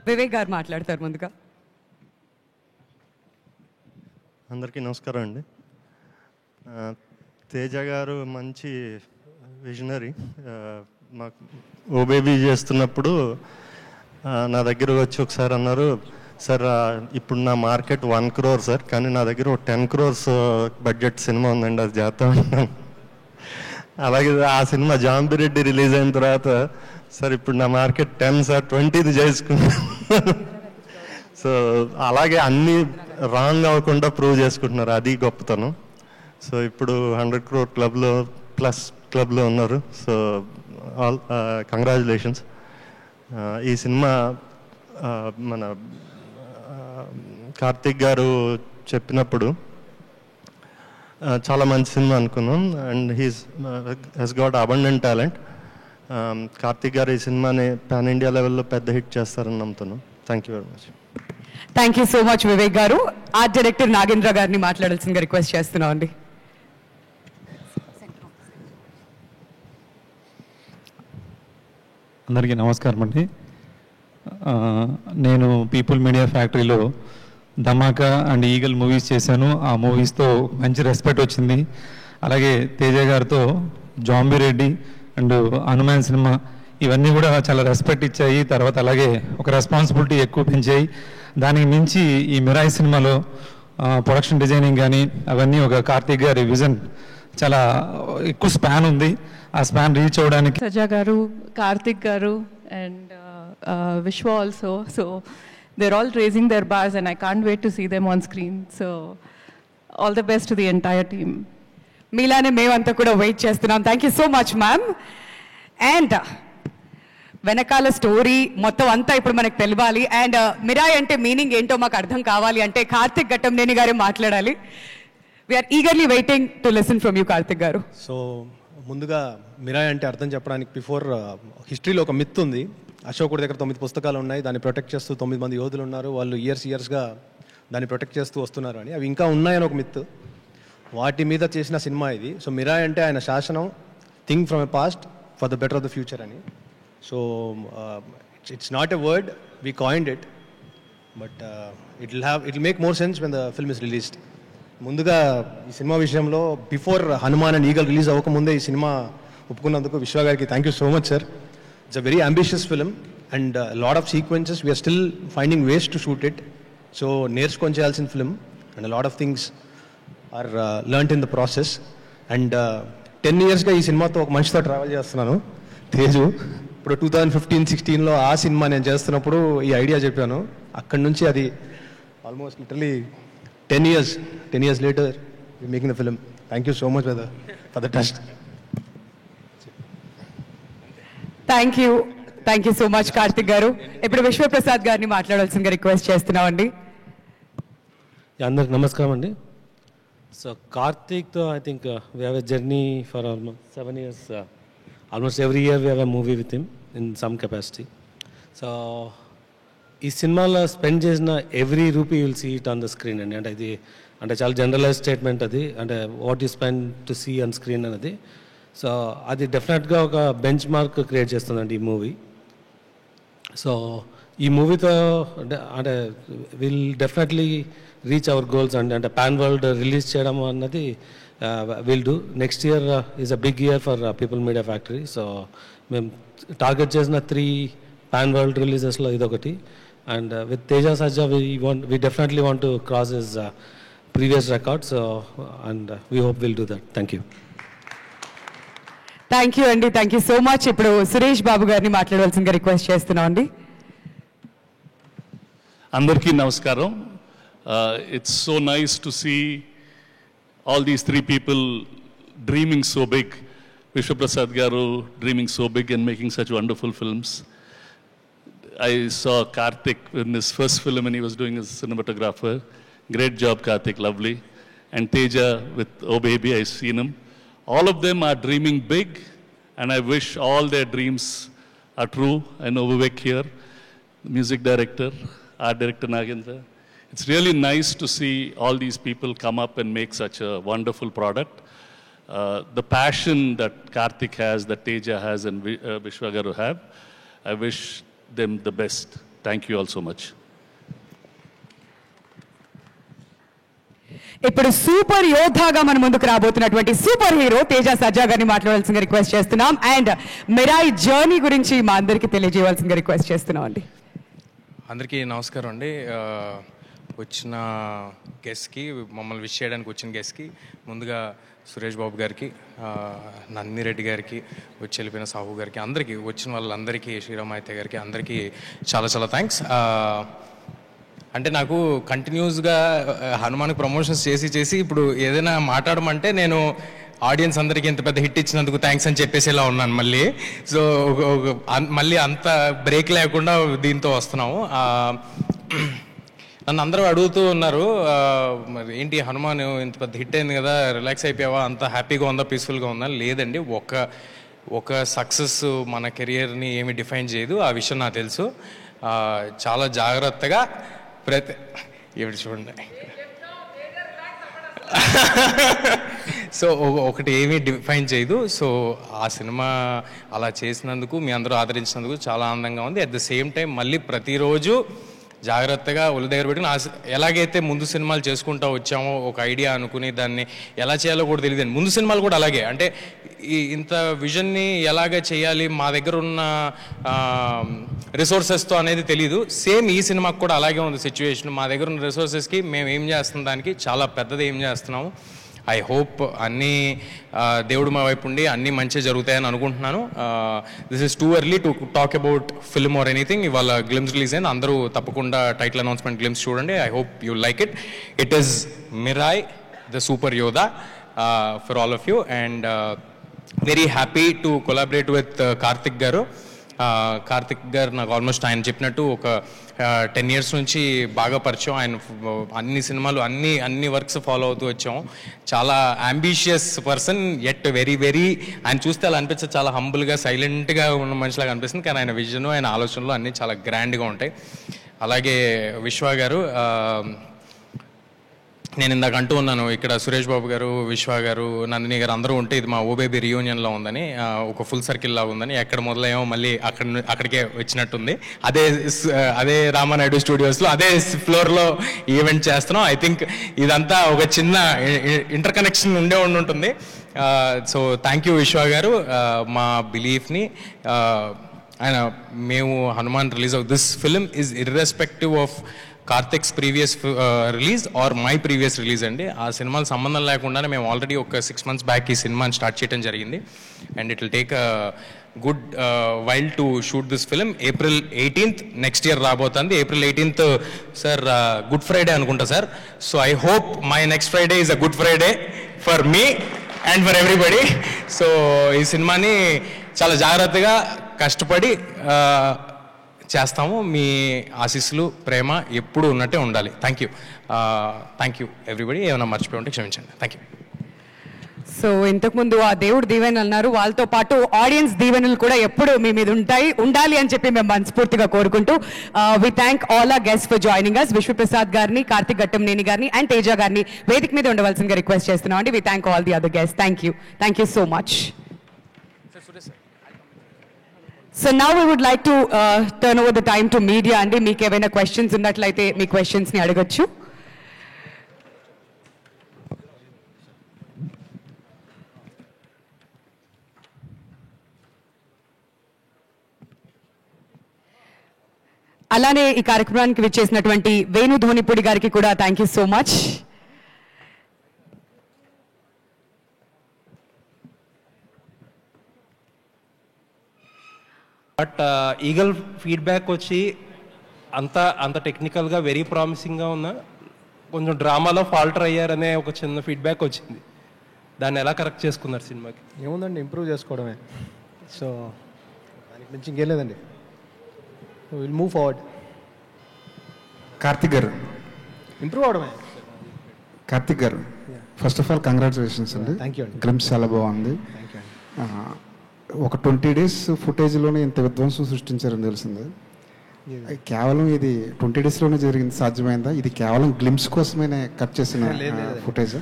వివేక్ గారు మాట్లాడతారు ముందుగా. అందరికీ నమస్కారం అండి. తేజ గారు మంచి విజనరీ. మాకు ఓ బేబీ చేస్తున్నప్పుడు నా దగ్గర వచ్చి ఒకసారి అన్నారు, సార్ ఇప్పుడు నా మార్కెట్ 1 crore సార్, కానీ నా దగ్గర 10 crores బడ్జెట్ సినిమా ఉందండి, అది చేస్తా ఉంటాను. అలాగే ఆ సినిమా జాంబిరెడ్డి రిలీజ్ అయిన తర్వాత, సార్ ఇప్పుడు నా మార్కెట్ 10 సార్, 20 చేసుకున్నాను. సో అలాగే అన్నీ రాంగ్ అవ్వకుండా ప్రూవ్ చేసుకుంటున్నారు, అది గొప్పతనం. సో ఇప్పుడు 100 crore క్లబ్లో ప్లస్ క్లబ్లో ఉన్నారు. So all congratulations. ఈ సినిమా మన కార్తిక్ గారు చెప్పినప్పుడు చాలా మంచి సినిమా అనుకున్నాం. And he's got abundant talent. Karthik గారు ఈ సినిమాని పాన్ ఇండియా లెవెల్లో పెద్ద హిట్ చేస్తారని నమ్ముతున్నాం. Thank you very much. Thank you so much Vivek garu. Art director Nagendra గారిని మాట్లాడాల్సిందిగా రిక్వెస్ట్ చేస్తున్నాం అండి. అందరికీ నమస్కారం అండి. నేను పీపుల్ మీడియా ఫ్యాక్టరీలో ధమాకా అండ్ ఈగల్ మూవీస్ చేశాను. ఆ మూవీస్తో మంచి రెస్పెక్ట్ వచ్చింది. అలాగే తేజ గారితో జాంబిరెడ్డి అండ్ హనుమాన్ సినిమా, ఇవన్నీ కూడా చాలా రెస్పెక్ట్ ఇచ్చాయి. తర్వాత అలాగే ఒక రెస్పాన్సిబిలిటీ ఎక్కువ పెంచాయి. దానికి మించి ఈ మిరాయి సినిమాలో ప్రొడక్షన్ డిజైనింగ్ కానీ అవన్నీ ఒక కార్తిక్ గారి విజన్ చాలా ఎక్కువ స్పాన్ ఉంది. ఆ స్పాన్ రీచ్ అవ్వడానికి సజా గారు, కార్తిక్ గారు అండ్ విశ్వ also. So they're all raising their bars and I can't wait to see them on screen. So all the best to the entire team. మీలానే మేమంతా కూడా వెయిట్ చేస్తున్నాం. Thank you so much ma'am. And వెనకాల story మొత్తం అంతా ఇప్పుడు మనకు తెలియాలి. And Mirai అంటే మీనింగ్ ఏంటో మాకు అర్థం కావాలి అంటే కార్తిక్ ఘట్టంనేని గారే మాట్లాడాలి. We're eagerly waiting to listen from you Karthik గారు. సో ముందుగా మిరాయ్ అంటే అర్థం చెప్పడానికి బిఫోర్ హిస్టరీలో ఒక మిత్ ఉంది. అశోకుడి దగ్గర 9 పుస్తకాలు ఉన్నాయి, దాన్ని ప్రొటెక్ట్ చేస్తూ 9 మంది యోధులు ఉన్నారు, వాళ్ళు ఇయర్స్గా దాన్ని ప్రొటెక్ట్ చేస్తూ వస్తున్నారు అని. అవి ఇంకా ఉన్నాయని ఒక మిత్. వాటి మీద చేసిన సినిమా ఇది. సో మిరాయ్ అంటే ఆయన శాసనం, think from a past for the better of the future అని. So it's not a word, we coined it, but it will make more sense when the film is released. ముందుగా ఈ సినిమా విషయంలో before Hanuman and Eagle release అవ్వకముందే ఈ సినిమా ఒప్పుకున్నందుకు విశ్వ గారికి thank you so much sir. It's a very ambitious film and a lot of sequences. We are still finding ways to shoot it. So, నేర్చుకొని చేయాల్సిన film and a lot of things are learnt in the process. And 10 yearsగా ఈ సినిమాతో ఒక మనిషితో travel చేస్తున్నాను, తేజు. ఇప్పుడు 2015-16లో ఆ సినిమా నేను చేస్తున్నప్పుడు ఈ ఐడియా చెప్పాను. అక్కడి నుంచి అది almost literally 10 years later making the film. Thank you so much for the trust. Thank you so much Karthik గారు. ఇప్పుడు విశ్వప్రసాద్ గారిని మాట్లాడాల్సిందిగా రిక్వెస్ట్ చేస్తున్నామండి. అందరికి నమస్కారం అండి. సో కార్తిక్తో I think we have a journey for almost 7 years. Almost every year we have a movie with him in some capacity. So ఈ సినిమాలో స్పెండ్ చేసిన every rupee will see it on the screen అండి. అంటే ఇది అంటే చాలా generalize statement అది, అంటే what you spend to see on screen అనేది. సో అది డెఫినెట్గా ఒక బెంచ్ మార్క్ క్రియేట్ చేస్తుందండి ఈ మూవీ. సో ఈ మూవీతో అంటే will definitely reach our goals అండి. అంటే పాన్ వరల్డ్ రిలీజ్ చేయడం అన్నది will do. Next year is a big year for People Media Factory. So మేము టార్గెట్ చేసిన 3 పాన్ వరల్డ్ రిలీజెస్లో ఇదొకటి. And with Teja Sajja we definitely want to cross his previous record. So and we hope we'll do that. Thank you. Thank you అండి, thank you so much. ఇప్పుడు సురేష్ బాబు గారిని మాట్లాడవలసిందిగా request చేస్తున్నాం అండి. అందరికీ నమస్కారం. It's so nice to see all these 3 people dreaming so big. Vishwaprasad garu dreaming so big and making such wonderful films. I saw Karthik in his first film and he was doing as a cinematographer. Great job, Karthik, lovely. And Teja with Oh Baby, I've seen him. All of them are dreaming big and I wish all their dreams are true. I know Vivek here, music director, art director Nagendra. It's really nice to see all these people come up and make such a wonderful product. The passion that Karthik has, that Teja has and Vishwa garu have, I wish them the best. Thank you all so much. ఇప్పుడు super యోధాగా మన ముందుకు రాబోతున్నటువంటి super hero Teja Sajja గారిని మాట్లాడాల్సిందిగా request చేస్తున్నాం. And Mirai journey గురించి మా అందరికీ తెలియజేయవలసిందిగా రిక్వెస్ట్ చేస్తున్నాం అండి. అందరికీ నమస్కారం అండి. వచ్చిన గెస్ట్కి, మమ్మల్ని విష్ చేయడానికి వచ్చిన గెస్ట్కి ముందుగా సురేష్ బాబు గారికి, నందిని రెడ్డి గారికి, వచ్చి వెళ్ళిపోయిన సాహు గారికి, అందరికీ వచ్చిన వాళ్ళందరికీ, శ్రీరామాయిత్య గారికి అందరికీ చాలా చాలా థ్యాంక్స్. అంటే నాకు కంటిన్యూస్గా హనుమాన్కి ప్రమోషన్స్ చేసి ఇప్పుడు ఏదైనా మాట్లాడమంటే నేను ఆడియన్స్ అందరికీ ఇంత పెద్ద హిట్ ఇచ్చినందుకు థ్యాంక్స్ అని చెప్పేసి ఇలా ఉన్నాను మళ్ళీ. సో మళ్ళీ అంత బ్రేక్ లేకుండా దీంతో వస్తున్నాము. నన్ను అందరూ అడుగుతూ ఉన్నారు, మరి ఏంటి హనుమాన్ ఇంత పెద్ద హిట్ అయింది కదా, రిలాక్స్ అయిపోయావా, అంత హ్యాపీగా ఉందా, పీస్ఫుల్గా ఉందా? లేదండి, ఒక సక్సెస్ మన కెరియర్ని ఏమి డిఫైన్ చేయదు, ఆ విషయం నాకు తెలుసు. చాలా జాగ్రత్తగా ఏమిటి చూడండి. సో ఒకటి ఏమీ డిఫైన్ చేయదు. సో ఆ సినిమా అలా చేసినందుకు, మీ అందరూ ఆదరించినందుకు చాలా ఆనందంగా ఉంది. అట్ ద సేమ్ టైం మళ్ళీ ప్రతిరోజు జాగ్రత్తగా ఒళ్ళు దగ్గర పెట్టుకుని ఎలాగైతే ముందు సినిమాలు చేసుకుంటూ వచ్చామో, ఒక ఐడియా అనుకుని దాన్ని ఎలా చేయాలో కూడా తెలియదు. ముందు సినిమాలు కూడా అలాగే, అంటే ఇంత విజన్ని ఎలాగ చేయాలి, మా దగ్గర ఉన్న రిసోర్సెస్తో అనేది తెలీదు. సేమ్ ఈ సినిమాకి కూడా అలాగే ఉంది సిచ్యువేషన్. మా దగ్గర ఉన్న రిసోర్సెస్కి మేము ఏం చేస్తున్నాం, దానికి చాలా పెద్దది ఏం చేస్తున్నాము. ఐ హోప్ అన్నీ దేవుడు మా వైపు ఉండి అన్నీ మంచిగా జరుగుతాయని అనుకుంటున్నాను. This is too early to talk about film or anything. ఇవాళ గ్లిమ్స్ రిలీజ్ అయింది, అందరూ తప్పకుండా టైటిల్ అనౌన్స్మెంట్ గ్లిమ్స్ చూడండి. I hope you like it. It is Mirai the super Yodha for all of you. And very happy to collaborate with Karthik garu. Karthik గారు నాకు almost ఆయన చెప్పినట్టు ఒక 10 years నుంచి బాగా పరిచయం. ఆయన అన్ని సినిమాలు అన్ని వర్క్స్ ఫాలో అవుతూ వచ్చాము. చాలా అంబిషియస్ పర్సన్, ఎట్ వెరీ ఆయన చూస్తే అలా అనిపిస్తుంది, చాలా హంబుల్గా సైలెంట్గా ఉన్న మనిషిలాగా అనిపిస్తుంది. కానీ ఆయన విజన్, ఆయన ఆలోచనలు అన్నీ చాలా గ్రాండ్గా ఉంటాయి. అలాగే విశ్వ గారు, నేను ఇందాక అంటూ ఉన్నాను, ఇక్కడ సురేష్ బాబు గారు, విశ్వ గారు, నందిని గారు అందరూ ఉంటే ఇది మా ఓబేబీ రియూనియన్లో ఉందని, ఒక ఫుల్ సర్కిల్ లాగా ఉందని. ఎక్కడ మొదలయ్యామో మళ్ళీ అక్కడికే వచ్చినట్టుంది. అదే రామానాయుడు స్టూడియోస్లో అదే ఫ్లోర్లో ఈవెంట్ చేస్తున్నాం. ఐ థింక్ ఇదంతా ఒక చిన్న ఇంటర్ కనెక్షన్ ఉండే ఉంటుంది. సో థ్యాంక్ యూ విశ్వ గారు, మా బిలీఫ్ని ఆయన మేము Hanuman release of this film is irrespective of Karthik's previous release are my previous release అండి. ఆ సినిమాలు సంబంధం లేకుండానే మేము ఆల్రెడీ ఒక 6 months బ్యాక్ ఈ సినిమాని స్టార్ట్ చేయడం జరిగింది. And it will take good while to shoot this film. April 18th next year రాబోతుంది. April 18th sir Good Friday అనుకుంటా sir. So I hope my next Friday is a Good Friday for me and for everybody. So ఈ సినిమాని చాలా జాగ్రత్తగా కష్టపడి చేస్తాము. మీ ఆశీస్సులు ప్రేమ ఎప్పుడు ఉన్నట్టే ఉండాలి. Thank you everybody. ఏమైనా మర్చిపోయి ఉంటే క్షమించండి. Thank you. సో ఇంతకుముందు ఆ దేవుడు దీవెనలు అన్నారు, వాళ్ళతో పాటు ఆడియన్స్ దీవెనలు కూడా ఎప్పుడు మీ మీద ఉండాలి అని చెప్పి మేము మనస్ఫూర్తిగా కోరుకుంటూ we thank all our guest for joining us. Vishwaprasad గారిని, కార్తిక్ ఘట్టంనేని గారిని అండ్ తేజ గారిని వేదిక మీద ఉండవలసిందిగా రిక్వెస్ట్ చేస్తున్నాం అండి. We thank all the other guest. Thank you so much. So now we would like to turn over the time to media and meek evaina questions unnatlaite mee questions ni adagachu. అలానే ఈ కార్యక్రమానికి విచ్చేసినటువంటి వేణు ధోనిపూడి గారికి కూడా thank you so much. But eagle feedback వచ్చి అంత టెక్నికల్గా very ప్రామిసింగ్గా ఉన్నా కొంచెం డ్రామాలో ఫాల్టర్ అయ్యారనే ఒక చిన్న ఫీడ్బ్యాక్ వచ్చింది. దాన్ని ఎలా కరెక్ట్ చేసుకున్నారు సినిమాకి? ఏముందండి, ఇంప్రూవ్ చేసుకోవడమే. సో దానికి మించి ఇంకేం లేదండి. Will move forward. కార్తిక్ గారు, ఇంప్రూవ్ అవడమే. కార్తిక్ గారు, ఫస్ట్ ఆఫ్ ఆల్ కంగ్రాచులేషన్స్ అండి. థ్యాంక్ యూ అండి. గ్లిమ్స్ చాలా బాగుంది. ఒక 20 days ఫుటేజ్లోనే ఇంత విధ్వంసం సృష్టించారని తెలిసింది. కేవలం ఇది 20 daysలోనే జరిగింది, సాధ్యమైందా? ఇది కేవలం గ్లిమ్స్ కోసమే కట్ చేసిన ఫుటేజ్?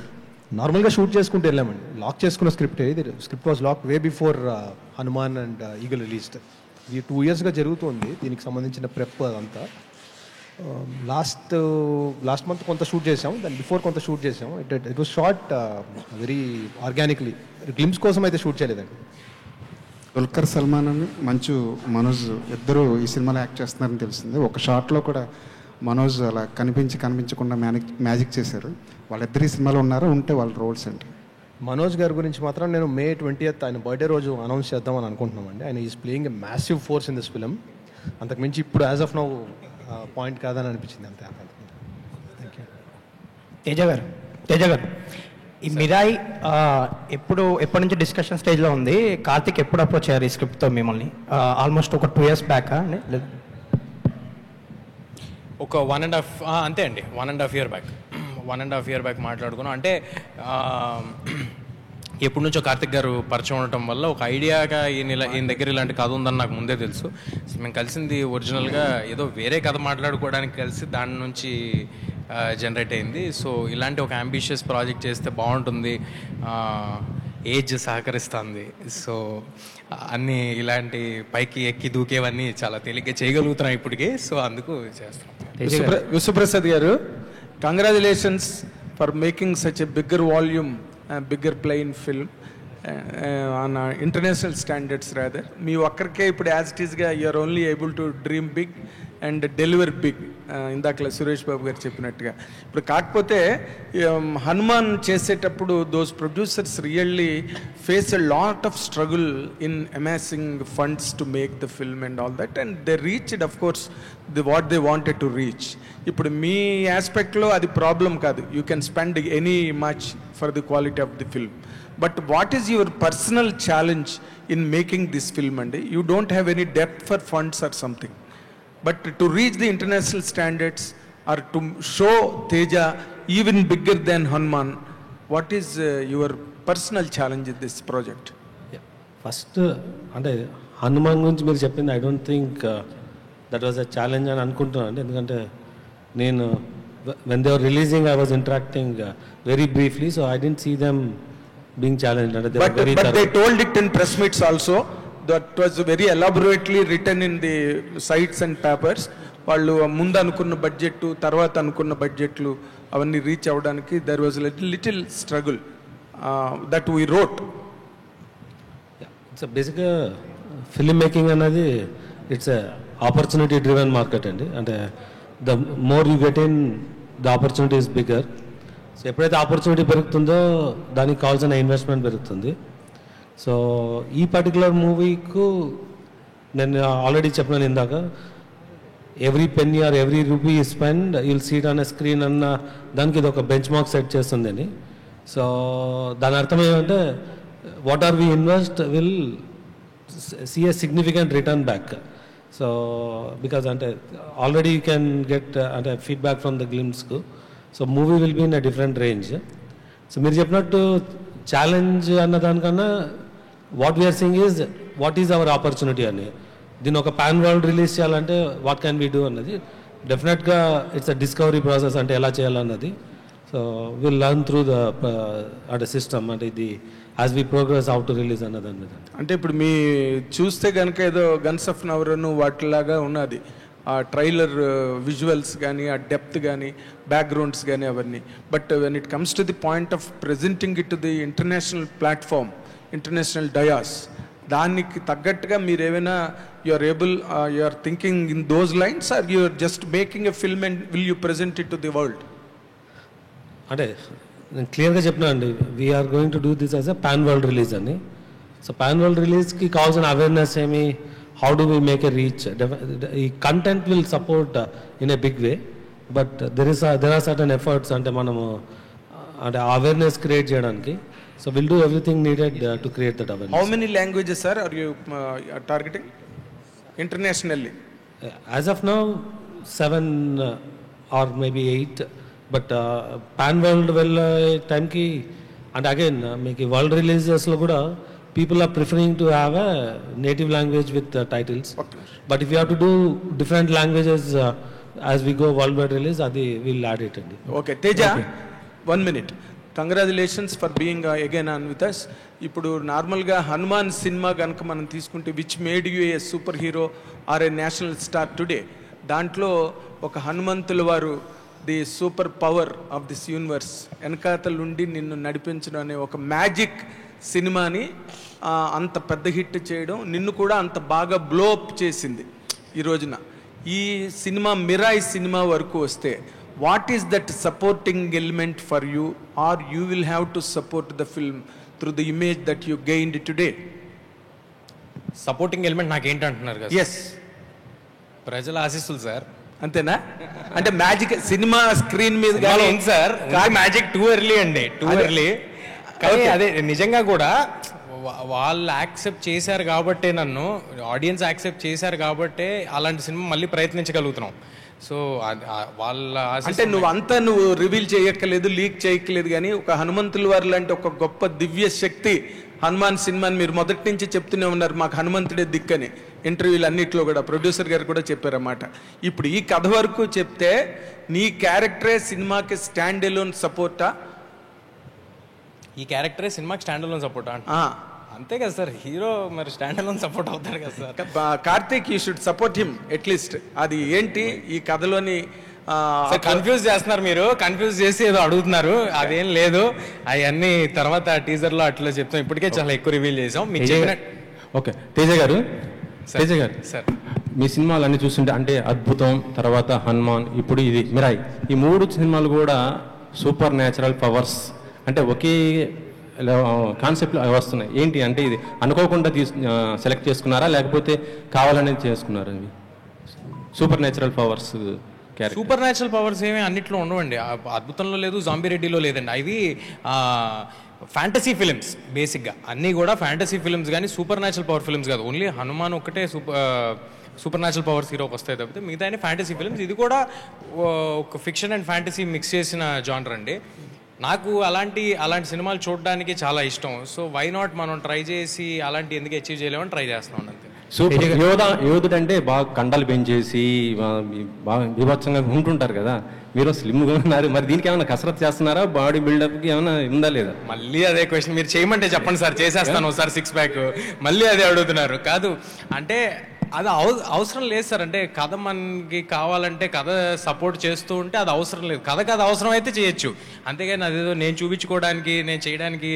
నార్మల్గా షూట్ చేసుకుంటూ వెళ్ళామండి. లాక్ చేసుకున్న స్క్రిప్ట్. ఇది script was lock way before Hanuman and Eagle released. ఇది 2 yearsగా జరుగుతుంది. దీనికి సంబంధించిన ప్రెప్ అదంతా. లాస్ట్ మంత్ కొంత షూట్ చేసాం, దాని బిఫోర్ కొంత షూట్ చేసాం. It was short very organically. Glimpse కోసం అయితే షూట్ చేయలేదండి. దుల్కర్ సల్మాన్ అని మంచు మనోజ్ ఇద్దరు ఈ సినిమాలో యాక్ట్ చేస్తున్నారని తెలిసింది. ఒక షాట్లో కూడా మనోజ్ అలా కనిపించకుండా మ్యాజిక్ చేశారు. వాళ్ళిద్దరు ఈ సినిమాలో ఉన్నారా? ఉంటే వాళ్ళ రోల్స్ ఏంటి? మనోజ్ గారి గురించి మాత్రం నేను May 20th ఆయన బర్త్డే రోజు అనౌన్స్ చేద్దామని అనుకుంటున్నామండి. ఆయన is playing a massive force in this film. అంతకుమించి ఇప్పుడు యాజ్ ఆఫ్ నౌ పాయింట్ కాదని అనిపించింది అంతే. Thank you. తేజ గారు, ఈ మిరాయి ఎప్పటి నుంచి డిస్కషన్ స్టేజ్లో ఉంది? కార్తిక్ ఎప్పుడు అప్రోచ్ అయ్యారు ఈ స్క్రిప్ట్తో మిమ్మల్ని? ఆల్మోస్ట్ ఒక 2 years బ్యాక్? ఒక 1.5 అంతే అండి, 1.5 year బ్యాక్. 1.5 year బ్యాక్ మాట్లాడుకున్నాం. అంటే ఎప్పటి నుంచో కార్తిక్ గారు పరిచయం ఉండటం వల్ల ఒక ఐడియాగా ఈయన దగ్గర ఇలాంటి కథ ఉందని నాకు ముందే తెలుసు. మేము కలిసింది ఒరిజినల్గా ఏదో వేరే కథ మాట్లాడుకోవడానికి కలిసి దాని నుంచి జనరేట్ అయింది. సో ఇలాంటి ఒక అంబిషియస్ ప్రాజెక్ట్ చేస్తే బాగుంటుంది, ఏజ్ సహకరిస్తుంది. సో అన్నీ ఇలాంటి పైకి ఎక్కి దూకేవన్నీ చాలా తేలిగ్గా చేయగలుగుతున్నాం ఇప్పటికే. సో అందుకు చేస్తాం. Vishwaprasad garu, congratulations for making such a bigger volume, bigger plain film on international standards rather. మీ ఒక్కరికే ఇప్పుడు యాజ్ ఇట్ ఈస్గా you are only able to dream big and deliver big. ఇందాక సురేష్ బాబు గారు చెప్పినట్టుగా. ఇప్పుడు కాకపోతే హనుమాన్ చేసేటప్పుడు those producers really face a lot of struggle in amassing funds to make the film and all that, and they reached of course what they wanted to reach. ఇప్పుడు మీ ఆస్పెక్ట్లో అది problem కాదు. You can spend any much for the quality of the film. But what is your personal challenge in making this film అండి? You don't have any depth for funds or something, but to reach the international standards or to show Teja even bigger than Hanuman, what is your personal challenge in this project? First అంటే హనుమాన్ గురించి మీరు చెప్పింది I don't think that was a challenge అని అనుకుంటున్నాను అండి. ఎందుకంటే నేను when they are releasing I was interacting very briefly, so I didn't see them being challenged. అంటే but they told it in press meets also. That was very elaborately written in the sites and papers. వాళ్ళు ముందు అనుకున్న budget తర్వాత అనుకున్న బడ్జెట్లు అవన్నీ reach అవ్వడానికి there was little struggle that we wrote. బేసిక్గా ఫిల్మ్ మేకింగ్ అనేది it's a opportunity driven market అండి. అంటే the more you get in the opportunity is bigger. So ఎప్పుడైతే ఆపర్చునిటీ పెరుగుతుందో దానికి కావాల్సిన ఇన్వెస్ట్మెంట్ పెరుగుతుంది. సో ఈ పర్టికులర్ మూవీకు నేను ఆల్రెడీ చెప్పినాను ఇందాక, every penny or every rupee spend you'll see it on a screen అన్న దానికి ఇది ఒక బెంచ్ మార్క్ సెట్ చేస్తుందని. సో దాని అర్థం ఏమంటే what are we invest will see a significant return back. So because అంటే ఆల్రెడీ యూ క్యాన్ గెట్ అంటే ఫీడ్బ్యాక్ ఫ్రమ్ ద గ్లిమ్స్కు. So movie will be in a different range. So మీరు చెప్పినట్టు challenge అన్న దానికన్నా what we are seeing is what is hour opportunity అని. దీన్ని ఒక పాన్ వరల్డ్ రిలీజ్ చేయాలంటే వాట్ క్యాన్ వీ డూ అన్నది డెఫినెట్గా ఇట్స్ అ డిస్కవరీ ప్రాసెస్, అంటే ఎలా చేయాలన్నది. So will learn through the అంటే సిస్టమ్, అంటే ఇది as we progress how to release అన్నది అన్నది. అంటే ఇప్పుడు మీ చూస్తే కనుక ఏదో గన్స్ ఆఫ్ నవరను వాటిలాగా ఉన్నది, ఆ ట్రైలర్ విజువల్స్ కానీ, ఆ డెప్త్ కానీ, బ్యాక్గ్రౌండ్స్ కానీ అవన్నీ. But when it comes to the point of presenting it to the international platform, international dais, దానికి తగ్గట్టుగా మీరు ఏమైనా you are able, you are thinking in those lines, or you are just making a film and will you present it to the world? అంటే నేను క్లియర్గా చెప్పినా అండి, we're going to do this as a pan world release అని. So pan world రిలీజ్కి కావాల్సిన awareness ఏమి, how do we make a reach, ఈ content will support in a big way, but there are certain efforts అంటే మనము అంటే awareness create చేయడానికి. So we'll do everything needed to create that awareness. How many languages, sir, are you targeting internationally? As of now, 7 or maybe 8. But pan world time ki, and again make world releases lo kuda people are preferring to have a native language with titles. Okay. But if you have to do different languages as we go worldwide release, adi we'll add it. Okay, Teja, okay. 1 minute. Congratulations for being again on with us. ఇప్పుడు నార్మల్గా హనుమాన్ సినిమా కనుక మనం తీసుకుంటే which made you a superhero or a national star today, దాంట్లో ఒక హనుమంతుల వారు the superpower of this universe వెనకాతలుండి నిన్ను నడిపించడం అనే ఒక మ్యాజిక్ సినిమాని అంత పెద్ద హిట్ చేయడం, నిన్ను కూడా అంత బాగా బ్లో అప్ చేసింది ఈ రోజున. ఈ సినిమా మిరాయి సినిమా వరకు వస్తే what is that supporting element for you, or you will have to support the film through the image that you gained today? Supporting element నాకేంటంటున్నారు కదా? ఎస్, ప్రజల ఆశీస్సులు సార్. అంతేనా? అంటే మ్యాజిక్ సినిమా స్క్రీన్ మీద ఉంది సార్, మ్యాజిక్ టూ ఎర్లీ అండి, too early. కానీ అదే నిజంగా కూడా వాళ్ళు యాక్సెప్ట్ చేశారు కాబట్టే, నన్ను ఆడియన్స్ యాక్సెప్ట్ చేశారు కాబట్టే అలాంటి సినిమా మళ్ళీ ప్రయత్నించగలుగుతున్నాం. సో వాళ్ళ అంటే నువ్వు రివీల్ చేయక్కర్లేదు, లీక్ చేయక్కర్లేదు, కానీ ఒక హనుమంతుల వారు లాంటి ఒక గొప్ప దివ్య శక్తి హనుమాన్ సినిమాని మీరు మొదటి నుంచి చెప్తూనే ఉన్నారు, మాకు హనుమంతుడే దిక్కని. ఇంటర్వ్యూలు అన్నింటిలో కూడా ప్రొడ్యూసర్ గారు కూడా చెప్పారన్నమాట. ఇప్పుడు ఈ కథ వరకు చెప్తే నీ క్యారెక్టరే సినిమాకి స్టాండ్ ఎలోన్ సపోర్టా? ఈ క్యారెక్టరే సినిమాకి స్టాండ్ ఎలోన్ సపోర్టా? అంతే కదా సార్, హీరో మరి స్టాండ్ అలోన్ సపోర్ట్ అవుతాడు కదా sir. Karthik, you should support him at least. అది ఏంటి ఈ కథలోని కన్ఫ్యూజ్ చేస్తున్నారు మీరు, కన్ఫ్యూజ్ చేసి ఏదో అడుగుతున్నారు, అదేం లేదు. అవన్నీ తర్వాత టీజర్లో అట్లా చెప్తాం, ఇప్పటికే చాలా ఎక్కువ రివీల్ చేసాం మీకు చెప్పినట్టు. ఓకే, తేజ గారు సార్, మీ సినిమాలన్నీ చూస్తుంటే అంటే అద్భుతం, తర్వాత హనుమాన్, ఇప్పుడు ఇది మిరాయి, ఈ 3 సినిమాలు కూడా సూపర్ న్యాచురల్ పవర్స్ అంటే ఒకే కాన్సెప్ట్లో వస్తున్నాయి. ఏంటి అంటే ఇది అనుకోకుండా సెలెక్ట్ చేసుకున్నారా, లేకపోతే కావాలనేది చేసుకున్నారా? ఇవి super natural powers. Super natural powers ఏమీ అన్నిట్లో ఉండవండి. అద్భుతంలో లేదు, జాంబీ రెడ్డిలో లేదండి. అవి ఫ్యాంటసీ ఫిలిమ్స్ బేసిక్గా, అన్నీ కూడా ఫ్యాంటసీ ఫిలిమ్స్, కానీ సూపర్ న్యాచురల్ పవర్ ఫిలిమ్స్ కాదు. ఓన్లీ హనుమాన్ ఒక్కటే సూపర్ న్యాచురల్ పవర్స్ హీరోకి వస్తాయి తప్పితే మిగతా అన్ని ఫ్యాంటసీ ఫిలిమ్స్. ఇది కూడా ఒక ఫిక్షన్ అండ్ ఫ్యాంటసీ మిక్స్ చేసిన జానర్ అండి. నాకు అలాంటి సినిమాలు చూడడానికి చాలా ఇష్టం. సో వై నాట్ మనం ట్రై చేసి అలాంటి ఎందుకు అచీవ్ చేయలేమని ట్రై చేస్తున్నాం అంతే. సూపర్ యోధుడు అంటే బాగా కండలు పెంచేసి బాగా విభత్సంగా ఉంటుంటారు కదా, మీరు స్లిమ్గా ఉన్నారు, మరి దీనికి ఏమైనా కసరత్ చేస్తున్నారా? బాడీ బిల్డప్కి ఏమైనా ఉందా లేదా? మళ్ళీ అదే క్వశ్చన్ మీరు చేయమంటే చెప్పండి సార్, చేసేస్తాను సార్ 6 ప్యాక్. మళ్ళీ అదే అడుగుతున్నారు. కాదు అంటే అది అవసరం లేదు సార్. అంటే కథ మనకి కావాలంటే కథ సపోర్ట్ చేస్తూ ఉంటే అది అవసరం లేదు. కథకు అది అవసరం అయితే చేయొచ్చు, అంతేగాని అదేదో నేను చూపించుకోవడానికి నేను చేయడానికి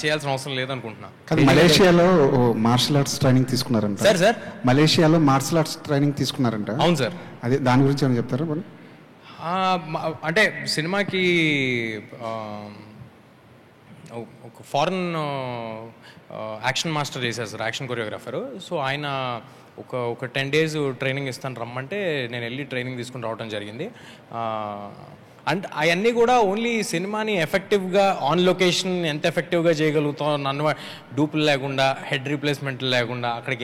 చేయాల్సిన అవసరం లేదనుకుంటున్నా. మలేషియాలో మార్షల్ ఆర్ట్స్ ట్రైనింగ్ తీసుకున్నారంట సార్. మలేషియాలో మార్షల్ ఆర్ట్స్ ట్రైనింగ్ తీసుకున్నారంట. అవును సార్. అదే దాని గురించి ఏమైనా చెప్తారా? అంటే సినిమాకి ఒక ఫారెన్ యాక్షన్ మాస్టర్ చేశారు సార్, యాక్షన్ కొరియోగ్రాఫరు. సో ఆయన ఒక 10 days ట్రైనింగ్ ఇస్తాను రమ్మంటే నేను వెళ్ళి ట్రైనింగ్ తీసుకుని రావడం జరిగింది. అండ్ అవన్నీ కూడా ఓన్లీ సినిమాని ఎఫెక్టివ్గా ఆన్ లొకేషన్ ఎంత ఎఫెక్టివ్గా చేయగలుగుతాం, నన్ను డూపులు లేకుండా, హెడ్ రీప్లేస్మెంట్ లేకుండా, అక్కడికి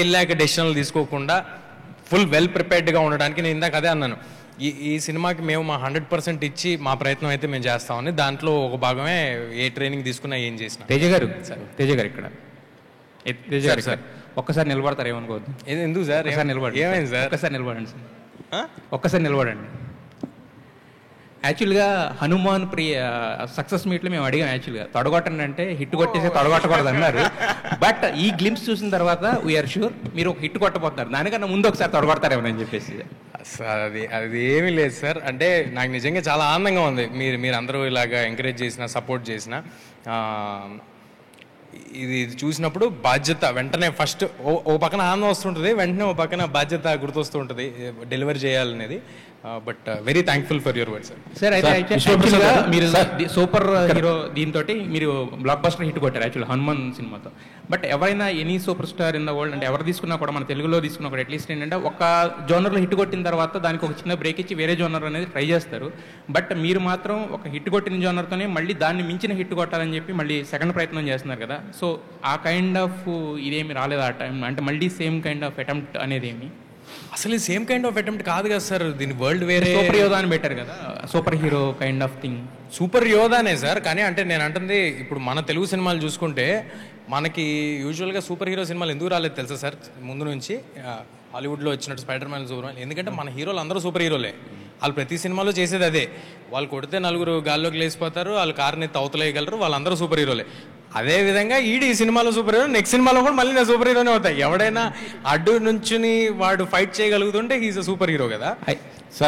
వెళ్ళాక డెసిషన్లు తీసుకోకుండా ఫుల్ వెల్ ప్రిపేర్డ్గా ఉండడానికి నేను ఇందాక అదే అన్నాను. ఈ సినిమాకి మేము మా 100% ఇచ్చి మా ప్రయత్నం అయితే మేము చేస్తామని, దాంట్లో ఒక భాగమే ఏ ట్రైనింగ్ తీసుకున్నా ఏం చేసినా. తేజ గారు ఇక్కడ తేజ గారు సార్ ఒక్కసారి నిలబడతారు, ఏమనుకోవద్దు. ఎందుకు సార్? ఏమైంది సార్? ఒక్కసారి నిలబడండి సార్, ఒక్కసారి నిలబడండి. యాక్చువల్గా హనుమాన్ సక్సెస్ మీట్లో మేము అడిగాం, యాక్చువల్గా తొడగొట్టండి అంటే హిట్ కొట్టేసి తొడగొట్టకూడదు అన్నారు. బట్ ఈ గ్లిమ్స్ చూసిన తర్వాత వీఆర్ షూర్ మీరు ఒక హిట్ కొట్టబోతున్నారు, దానికన్నా ముందు ఒకసారి తొడగొడతారేమని చెప్పేసి. అది ఏమీ లేదు సార్. అంటే నాకు నిజంగా చాలా ఆనందంగా ఉంది మీరు అందరూ ఇలాగా ఎంకరేజ్ చేసిన, సపోర్ట్ చేసిన. ఇది చూసినప్పుడు బాధ్యత వెంటనే ఫస్ట్ ఓ పక్కన ఆనందం వస్తుంటుంది, వెంటనే ఓ పక్కన బాధ్యత గుర్తొస్తూ ఉంటుంది డెలివరీ చేయాలనేది. But very thankful for your word sir. Sir అయితే మీరు సూపర్ హీరో దీంతో మీరు బ్లాక్ బస్టర్ హిట్ కొట్టారు యాక్చువల్ హనుమాన్ సినిమాతో. బట్ ఎవరైనా any super star in the world అంటే ఎవరు తీసుకున్నా కూడా, మన తెలుగులో తీసుకున్నా కూడా అట్లీస్ట్ ఏంటంటే ఒక జోనర్లో హిట్ కొట్టిన తర్వాత దానికి ఒక చిన్న బ్రేక్ ఇచ్చి వేరే జోనర్ అనేది ట్రై చేస్తారు. బట్ మీరు మాత్రం ఒక హిట్ కొట్టిన జోనర్తోనే మళ్ళీ దాన్ని మించిన హిట్ కొట్టాలని చెప్పి మళ్ళీ సెకండ్ ప్రయత్నం చేస్తున్నారు కదా. సో ఆ కైండ్ ఆఫ్ ఇదేమి రాలేదు ఆ టైం, అంటే మళ్ళీ సేమ్ కైండ్ ఆఫ్ అటెంప్ట్ అనేది ఏమి? అసలు సేమ్ కైండ్ ఆఫ్ అటెంప్ట్ కాదు కదా సార్, దీని వరల్డ్ వేరే. సూపర్ యోధా అని పెట్టారు కదా, superhero kind of thing. Super యోధానే సార్, కానీ అంటే నేను అంటుంది ఇప్పుడు మన తెలుగు సినిమాలు చూసుకుంటే మనకి యూజువల్గా సూపర్ హీరో సినిమాలు ఎందుకు రాలేదు తెలుసా సార్? ముందు నుంచి హాలీవుడ్లో వచ్చినట్టు స్పైడర్ మ్యాన్, సూపర్ మ్యాన్, ఎందుకంటే మన హీరోలు అందరూ సూపర్ హీరోలే. వాళ్ళు ప్రతి సినిమాలో చేసేది అదే, వాళ్ళు కొడితే 4 గాల్లోకి లేచిపోతారు, వాళ్ళు కార్ని తవతలేయగలరు, వాళ్ళందరూ సూపర్ హీరోలే. అదే విధంగా ఈ సినిమాలో సూపర్ హీరో, నెక్స్ట్ సినిమాలో కూడా మళ్ళీ నేను సూపర్ హీరోనే అవుతాయి. ఎవడైనా అడ్డు నుంచుని వాడు ఫైట్ చేయగలుగుతుంటే హీఈస్ అ సూపర్ హీరో కదా.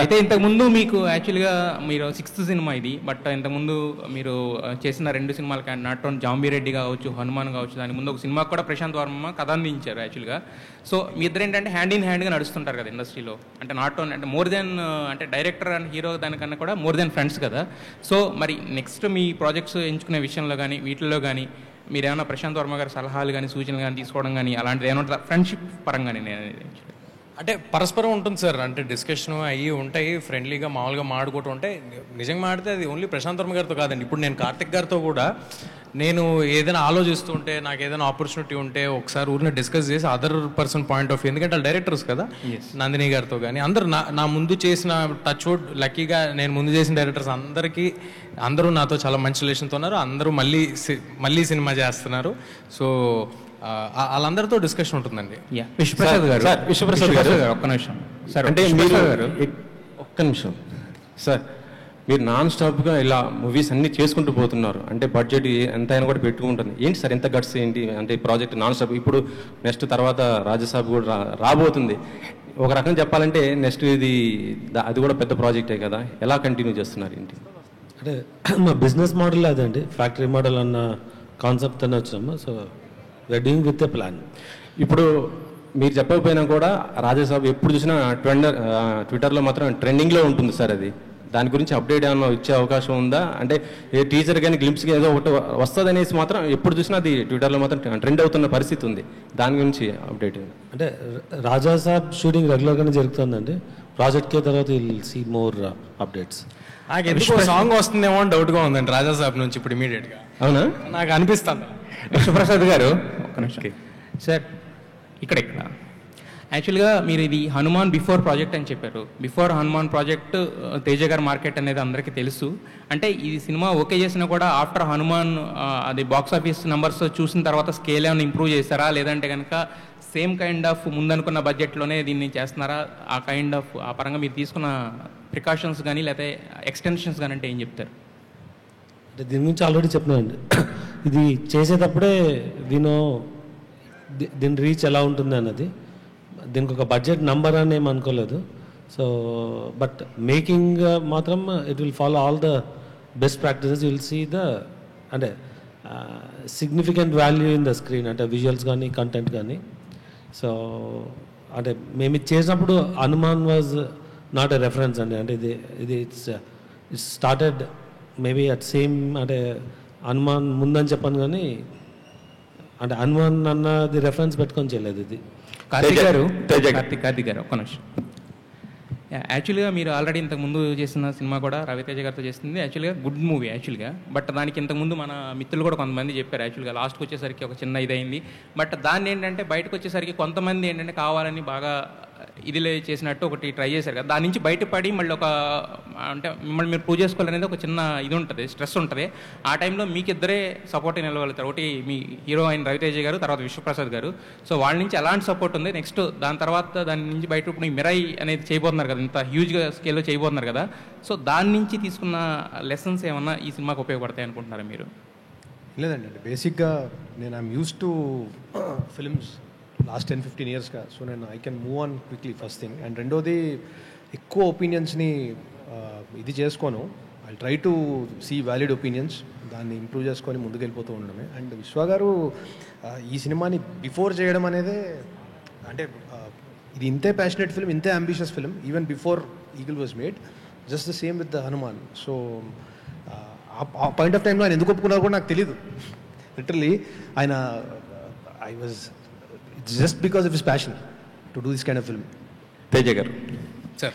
అయితే ఇంతకుముందు మీకు యాక్చువల్గా మీరు 6th సినిమా ఇది, బట్ ఇంతకుముందు మీరు చేసిన 2 సినిమాలకి నాట్ ఓన్ జాంబీరెడ్డి కావచ్చు, హనుమాన్ కావచ్చు, దాని ముందు ఒక సినిమాకి కూడా ప్రశాంత్ వర్మ కథ అందించారు యాక్చువల్గా. సో మీ ఇద్దరు ఏంటంటే హ్యాండ్ ఇన్ హ్యాండ్గా నడుస్తుంటారు కదా ఇండస్ట్రీలో, అంటే నాట్ ఓన్ అంటే మోర్ దెన్ అంటే డైరెక్టర్ అండ్ హీరో దానికన్నా కూడా మోర్ దెన్ ఫ్రెండ్స్ కదా. సో మరి నెక్స్ట్ మీ ప్రాజెక్ట్స్ ఎంచుకునే విషయంలో కానీ వీటిల్లో కానీ మీరు ఏమైనా ప్రశాంత్ వర్మ గారి సలహాలు కానీ సూచనలు కానీ తీసుకోవడం కానీ అలాంటిది ఏమైనా ఫ్రెండ్షిప్ పరంగానే నేను అంటే పరస్పరం ఉంటుంది సార్, అంటే డిస్కషన్ అయ్యి ఉంటాయి, ఫ్రెండ్లీగా మామూలుగా మాడుకుంటూ ఉంటాయి. నిజంగా మాడితే అది ఓన్లీ ప్రశాంత్ వర్మ గారితో కాదండి, ఇప్పుడు నేను కార్తిక్ గారితో కూడా నేను ఏదైనా ఆలోచిస్తూ ఉంటే, నాకు ఏదైనా ఆపర్చునిటీ ఉంటే ఒకసారి ఊరిని డిస్కస్ చేసి other person point of view, ఎందుకంటే వాళ్ళు డైరెక్టర్స్ కదా, నందిని గారితో కానీ అందరూ నా ముందు చేసిన టచ్ వుడ్ లక్కీగా నేను ముందు చేసిన డైరెక్టర్స్ అందరూ నాతో చాలా మంచి రిలేషన్తో ఉన్నారు, అందరూ మళ్ళీ సినిమా చేస్తున్నారు. సో వాళ్ళందరితో డిస్కషన్ ఉంటుందండి. విశ్వప్రసాద్ గారు ఒక్క నిమిషం సార్, అంటే ఒక్క నిమిషం సార్, మీరు నాన్ స్టాప్గా ఇలా మూవీస్ అన్ని చేసుకుంటూ పోతున్నారు, అంటే బడ్జెట్ ఎంతైనా కూడా పెట్టుకుంటుంది. ఏంటి సార్ ఎంత గట్స్ ఏంటి అంటే ప్రాజెక్ట్ నాన్ స్టాప్? ఇప్పుడు నెక్స్ట్ తర్వాత రాజసాబ్ కూడా రాబోతుంది. ఒక రకంగా చెప్పాలంటే నెక్స్ట్ అది కూడా పెద్ద ప్రాజెక్టే కదా, ఎలా కంటిన్యూ చేస్తున్నారు ఏంటి? అంటే మా బిజినెస్ మోడల్ అదండి, ఫ్యాక్టరీ మోడల్ అన్న కాన్సెప్ట్ అని వచ్చాము. So we're doing with a plan. ఇప్పుడు మీరు చెప్పకపోయినా కూడా రాజసాబ్ ఎప్పుడు చూసినా ట్విట్టర్లో మాత్రం ట్రెండింగ్లో ఉంటుంది సార్. అది దాని గురించి అప్డేట్ ఏమైనా ఇచ్చే అవకాశం ఉందా? అంటే ఏ టీజర్ కానీ గ్లింప్స్ ఏదో ఒకటి వస్తుంది అనేసి మాత్రం ఎప్పుడు చూసినా అది ట్విట్టర్లో మాత్రం ట్రెండ్ అవుతున్న పరిస్థితి ఉంది, దాని గురించి అప్డేట్. అంటే రాజాసాబ్ షూటింగ్ రెగ్యులర్గానే జరుగుతుందండి, ప్రాజెక్ట్కే తర్వాత విల్ సీ మోర్ అప్డేట్స్. నాకు ఎందుకు సాంగ్ వస్తుందేమో అని డౌట్గా ఉందండి రాజాసాబ్ నుంచి ఇప్పుడు ఇమీడియట్గా. అవునా? నాకు అనిపిస్తుంది. విశ్వప్రసాద్ గారు ఒక్క నిమిషం సార్, ఇక్కడ యాక్చువల్గా మీరు ఇది హనుమాన్ బిఫోర్ ప్రాజెక్ట్ అని చెప్పారు. బిఫోర్ హనుమాన్ ప్రాజెక్ట్ తేజ గారి మార్కెట్ అనేది అందరికీ తెలుసు. అంటే ఈ సినిమా ఓకే చేసినా కూడా ఆఫ్టర్ హనుమాన్ అది బాక్స్ ఆఫీస్ నెంబర్స్ చూసిన తర్వాత స్కేల్ ఏమైనా ఇంప్రూవ్ చేస్తారా, లేదంటే కనుక సేమ్ కైండ్ ఆఫ్ ముందనుకున్న బడ్జెట్లోనే దీన్ని చేస్తున్నారా? ఆ కైండ్ ఆఫ్ ఆ పరంగా మీరు తీసుకున్న ప్రికాషన్స్ కానీ లేకపోతే ఎక్స్టెన్షన్స్ కానీ అంటే ఏం చెప్తారు? అంటే దీని గురించి ఆల్రెడీ చెప్పినానండి, ఇది చేసేటప్పుడే దీని రీచ్ ఎలా ఉంటుంది అన్నది. దీనికి ఒక బడ్జెట్ నంబర్ అని ఏం అనుకోలేదు. సో బట్ మేకింగ్ మాత్రం it will follow all the best practices. You will see the అంటే significant value in the screen, అంటే విజువల్స్ కానీ కంటెంట్ కానీ. సో అంటే మేము ఇది చేసినప్పుడు Hanuman was not a reference అండి. అంటే ఇది it's started maybe at same, అంటే హనుమాన్ ముందని చెప్పాను కానీ అంటే హనుమాన్ అన్నది రెఫరెన్స్ పెట్టుకొని చేయలేదు ఇది. కార్తిక్ గారు ఒక్క నిమిషం. యాక్చువల్గా మీరు ఆల్రెడీ ఇంతకుముందు చేసిన సినిమా కూడా రవితేజ గారితో చేస్తుంది యాక్చువల్గా గుడ్ మూవీ యాక్చువల్గా. బట్ దానికి ఇంతకుముందు మన మిత్రులు కూడా కొంతమంది చెప్పారు యాక్చువల్గా లాస్ట్కి వచ్చేసరికి ఒక చిన్న ఇదైంది. బట్ దాన్ని ఏంటంటే బయటకు వచ్చేసరికి కొంతమంది ఏంటంటే కావాలని బాగా ఇదిలే చేసినట్టు ఒకటి ట్రై చేశారు కదా, దాని నుంచి బయటపడి మళ్ళీ ఒక అంటే మిమ్మల్ని మీరు ప్రూవ్ చేసుకోవాలనేది ఒక చిన్న ఇది ఉంటుంది, స్ట్రెస్ ఉంటుంది. ఆ టైంలో మీకు ఇద్దరే సపోర్ట్ నిలవగలుగుతారు. ఒకటి మీ హీరో అయిన రవితేజ గారు, తర్వాత విశ్వప్రసాద్ గారు. సో వాళ్ళ నుంచి ఎలాంటి సపోర్ట్ ఉంది, నెక్స్ట్ దాని తర్వాత దాని నుంచి బయట ఇప్పుడు మిరాయి అనేది చేయబోతున్నారు కదా, ఇంత హ్యూజ్గా స్కేల్లో చేయబోతున్నారు కదా. సో దాని నుంచి తీసుకున్న లెసన్స్ ఏమన్నా ఈ సినిమాకి ఉపయోగపడతాయి అనుకుంటున్నారా మీరు? లేదండి, బేసిక్గా నేను I'm used to films last 10-15 ఇయర్స్గా. సో నేను I can move on quickly first thing. And రెండోది ఎక్కువ ఒపీనియన్స్ని ఇది చేసుకోను. I try to see valid opinions, దాన్ని ఇంప్రూవ్ చేసుకొని ముందుకు వెళ్ళిపోతూ ఉండడమే. అండ్ విశ్వ గారు ఈ సినిమాని బిఫోర్ చేయడం అనేది అంటే ఇది ఇంతే ప్యాషనెట్ ఫిల్మ్, ఇంతే ambitious film even before eagle was made. Just the same with the Hanuman. So ఆ పాయింట్ ఆఫ్ టైంలో ఆయన ఎందుకు ఒప్పుకున్నారో కూడా నాకు తెలీదు లిటరలీ. ఆయన I was just because of his passion to do this kind of film. Teja గారు సార్,